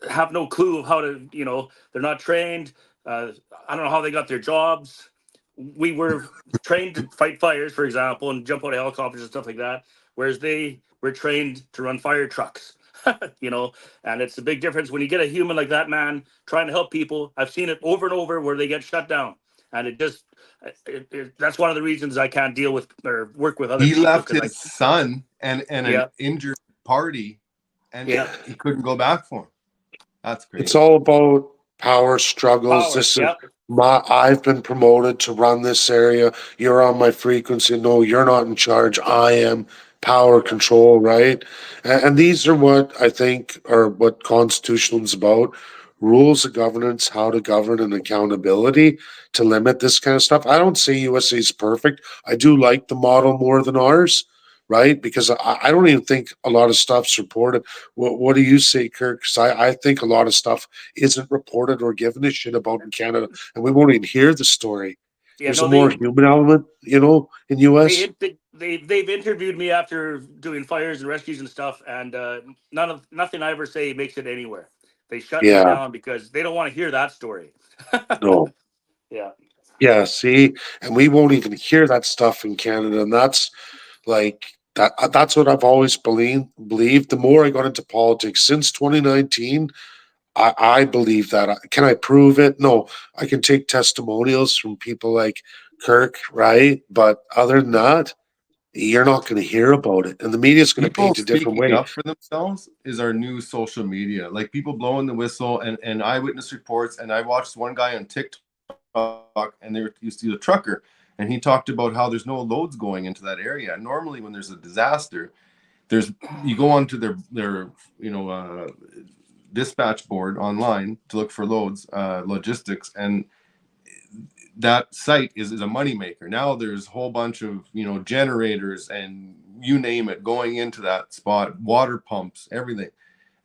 have no clue of how to, they're not trained. I don't know how they got their jobs. We were trained to fight fires, for example, and jump out of helicopters and stuff like that, whereas they were trained to run fire trucks. And it's a big difference when you get a human like that, man, trying to help people. I've seen it over and over where they get shut down, and that's one of the reasons I can't deal with or work with other people.
He left his son and an injured party, and he couldn't go back for him. That's great.
It's all about power struggles. I've been promoted to run this area. You're on my frequency. No, you're not in charge. I am. Power control, right? And these are what I think are what constitutionalism is about. Rules of governance, how to govern, and accountability to limit this kind of stuff. I don't say USA is perfect. I do like the model more than ours, right? Because I don't even think a lot of stuff's reported. What do you say, Kirk? Because I think a lot of stuff isn't reported or given a shit about in Canada, and we won't even hear the story. There's a more human element, in US.
They've interviewed me after doing fires and rescues and stuff, and nothing I ever say makes it anywhere. They shut me down because they don't want to hear that story.
No. Yeah, see, and we won't even hear that stuff in Canada, and that's like that's what I've always believed. The more I got into politics since 2019, I believe that. Can I prove it? No, I can take testimonials from people like Kirk, right? But other than that, you're not going to hear about it, and the media's going to paint a different way.
Up for themselves is our new social media, like people blowing the whistle and eyewitness reports. And I watched one guy on TikTok, and they were used to a trucker, and he talked about how there's no loads going into that area. Normally, when there's a disaster, you go onto their dispatch board online to look for loads, logistics, and that site is a moneymaker. Now there's a whole bunch of generators and you name it going into that spot, water pumps, everything,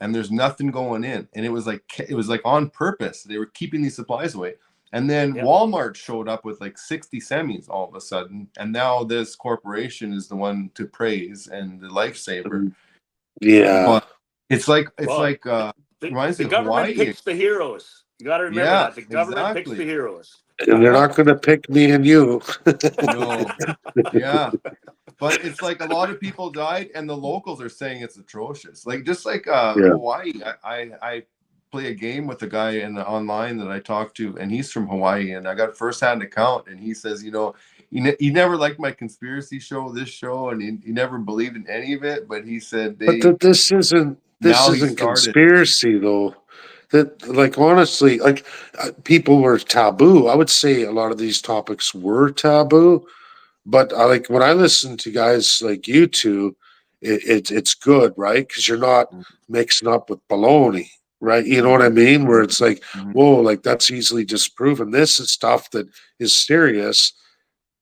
and there's nothing going in. And it was like on purpose. They were keeping these supplies away. And then
Yep.
Walmart showed up with like 60 semis all of a sudden, and now this corporation is the one to praise and the lifesaver.
Yeah.
But it's like
The,
reminds me
the
of
government
Hawaii.
picks the heroes. You got to remember
Yeah,
that. The government picks
exactly.
the heroes.
And they're not going to pick me and you.
No, yeah. But it's like a lot of people died, and the locals are saying it's atrocious. Like just like
Yeah.
Hawaii, I play a game with a guy online that I talked to, and he's from Hawaii, and I got a firsthand account, and he says, you know, he never liked my conspiracy show, this show, and he never believed in any of it. But he said
But this isn't conspiracy though. That, like, honestly, like, people were taboo. I would say a lot of these topics were taboo, but like when I listen to guys like you two, it's good, right? Because you're not mixing up with baloney, right? You know what I mean? Where it's like, whoa, like that's easily disproven. This is stuff that is serious.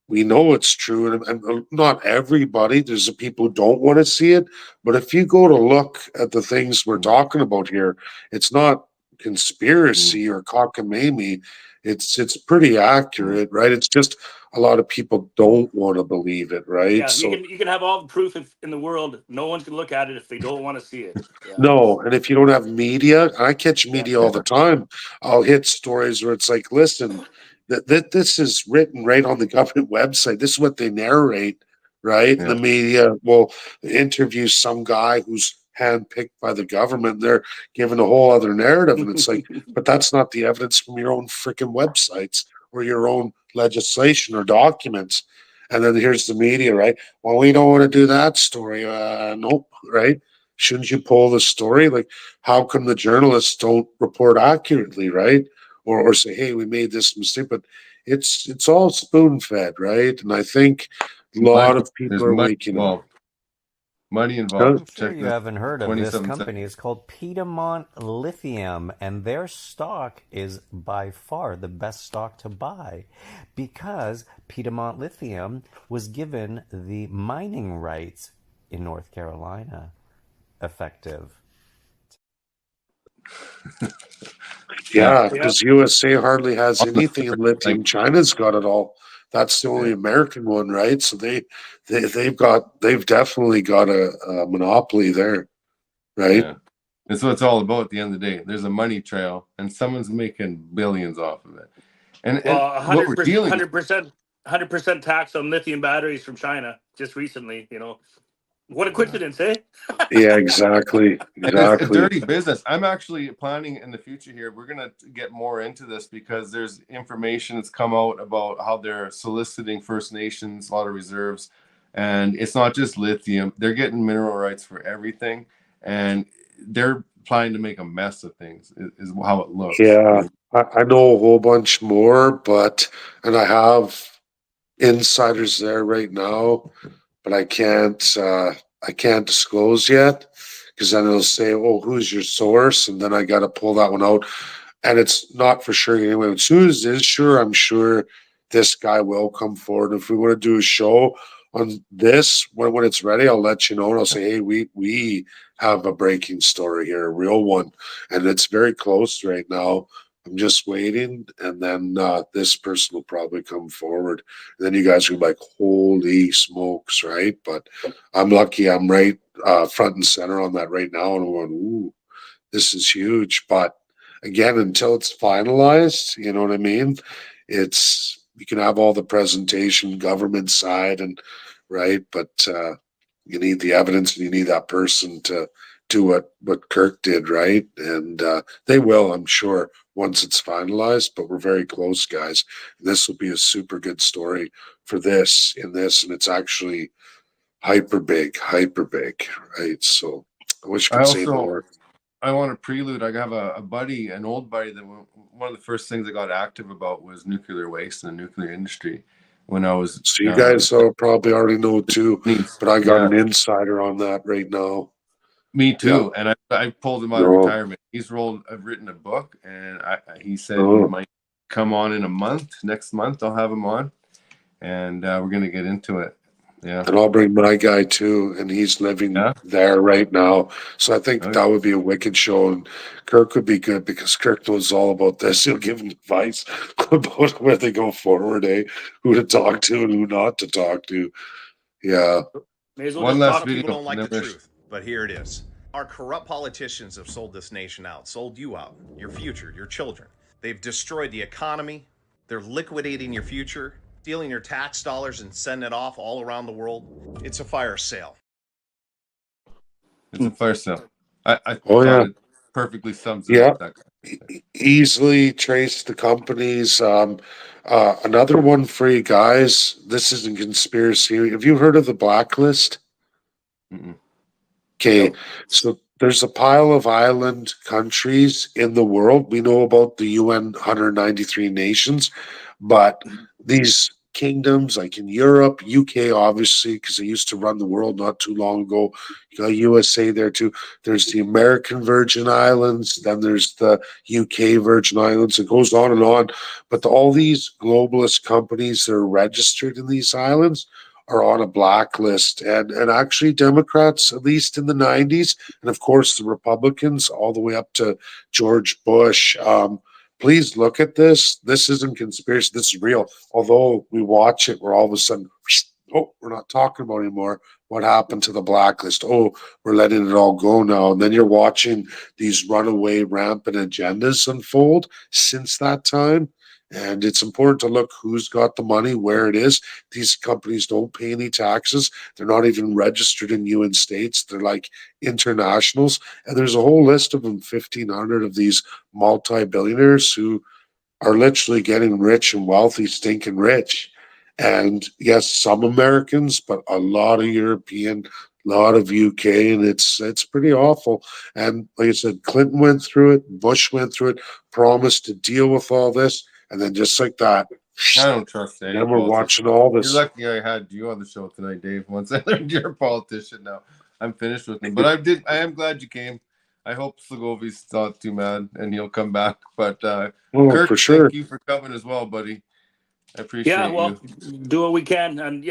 We know it's true, and not everybody. There's the people who don't want to see it, but if you go to look at the things we're talking about here, it's not conspiracy or cockamamie. It's pretty accurate, right? It's just a lot of people don't want to believe it, right?
Yeah,
So
you can have all the proof in the world. No one's gonna look at it if they don't want to see it. Yeah.
no, and if you don't have media, I catch media all the time. I'll hit stories where it's like, listen, that this is written right on the government website. This is what they narrate, right?
Yeah.
The media will interview some guy who's handpicked by the government. They're given a whole other narrative, and it's like, but that's not the evidence from your own freaking websites or your own legislation or documents. And then here's the media, right? Well, we don't want to do that story. Nope, right? Shouldn't you pull the story? Like, how come the journalists don't report accurately, right? Or say, hey, we made this mistake, but it's all spoon fed, right? And I think a lot of people
There's
are
money
waking up.
involved. Money involved.
I'm sure you haven't heard of this company. It's called Piedmont Lithium, and their stock is by far the best stock to buy because Piedmont Lithium was given the mining rights in North Carolina effective.
Yeah, because USA hardly has anything in lithium. China's got it all. That's the only American one, right? So they've definitely got a monopoly there, right?
Yeah. That's what it's all about at the end of the day. There's a money trail, and someone's making billions off of it. And
Well,
what we're dealing
100% tax on lithium batteries from China just recently. You know, what a coincidence, eh?
Yeah, exactly.
And it's a dirty business. I'm actually planning in the future here, we're going to get more into this because there's information that's come out about how they're soliciting First Nations, a lot of reserves. And it's not just lithium. They're getting mineral rights for everything. And they're planning to make a mess of things, is how it looks.
Yeah, I know a whole bunch more, and I have insiders there right now, but I can't disclose yet because then it'll say, oh, who's your source? And then I got to pull that one out. And it's not for sure anyway. As soon as it is sure, I'm sure this guy will come forward. If we want to do a show on this, when it's ready, I'll let you know. And I'll say, hey, we have a breaking story here, a real one. And it's very close right now. I'm just waiting, and then this person will probably come forward. And then you guys will be like, holy smokes, right? But I'm lucky I'm right front and center on that right now. And I'm going, ooh, this is huge. But again, until it's finalized, you know what I mean? You can have all the presentation, government side, and right, but you need the evidence and you need that person to do what Kirk did, right? And they will, I'm sure, once it's finalized, but we're very close, guys. And this will be a super good story for this, and it's actually hyper big, right? So I wish I could say more.
I want to prelude. I have a buddy, an old buddy, that one of the first things I got active about was nuclear waste and the nuclear industry when I was.
So you guys probably already know too, but I got an insider on that right now.
Me too, and I pulled him out of retirement. I've written a book, and he said he might come on in a month. Next month, I'll have him on, and we're gonna get into it. Yeah.
And I'll bring my guy too, and he's living there right now. So I think that would be a wicked show, and Kirk would be good because Kirk knows all about this. He'll give them advice about where they go forward, who to talk to and who not to talk to. Yeah.
May as well
One
just
last
talk.
video.
People don't like the truth, but here it is. Our corrupt politicians have sold this nation out, sold you out, your future, your children. They've destroyed the economy. They're liquidating your future, stealing your tax dollars and sending it off all around the world. It's a fire sale.
It's a fire sale. I
Oh,
thought
yeah.
it perfectly sums it up. That guy.
Easily trace the companies. Another one for you guys. This isn't conspiracy. Have you heard of the blacklist? Okay, so there's a pile of island countries in the world. We know about the UN 193 nations, but these kingdoms, like in Europe, UK, obviously, because they used to run the world not too long ago. You got USA there too. There's the American Virgin Islands, then there's the UK Virgin Islands. It goes on and on. But all these globalist companies that are registered in these islands are on a blacklist. And actually Democrats, at least in the 90s, and of course the Republicans all the way up to George Bush, please look at this. This isn't conspiracy. This is real. Although we watch it, we're all of a sudden, oh, we're not talking about it anymore. What happened to the blacklist? Oh, we're letting it all go now. And then you're watching these runaway rampant agendas unfold since that time. And it's important to look who's got the money, where it is. These companies don't pay any taxes. They're not even registered in UN states. They're like internationals. And there's a whole list of them, 1,500 of these multi-billionaires who are literally getting rich and wealthy, stinking rich. And yes, some Americans, but a lot of European, a lot of UK, and it's pretty awful. And like I said, Clinton went through it, Bush went through it, promised to deal with all this. And then just like that,
I don't trust any.
And we're watching all this.
You're lucky I had you on the show tonight, Dave. Once I learned you're a politician, now I'm finished with him. But I am glad you came. I hope Slagovi's not too mad and he'll come back. But Kirk,
for sure.
Thank you for coming as well, buddy. I appreciate
you. Do what we can. And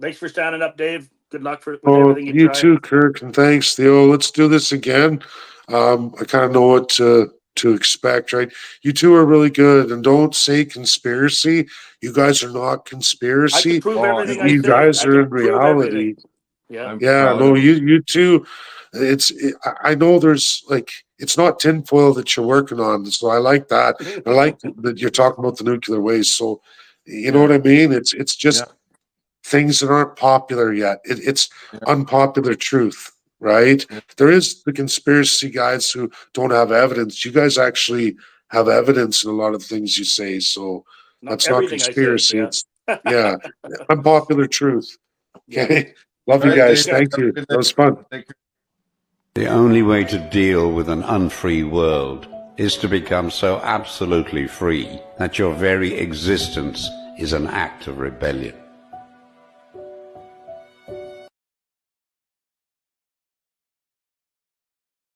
thanks for standing up, Dave. Good luck with everything you try.
You too, Kirk, and thanks, Theo. Let's do this again. I kind of know what to expect, right? You two are really good, and don't say conspiracy. You guys are not conspiracy.
I can prove everything
you guys are in reality.
Yeah.
No, you two. I know there's like it's not tinfoil that you're working on, so I like that. I like that you're talking about the nuclear waste. So you know what I mean? It's just things that aren't popular yet. It's unpopular truth. Right? There is the conspiracy guys who don't have evidence. You guys actually have evidence in a lot of things you say, so that's not conspiracy. It's unpopular truth. Okay. Love you guys. Thank you. That was fun.
The only way to deal with an unfree world is to become so absolutely free that your very existence is an act of rebellion.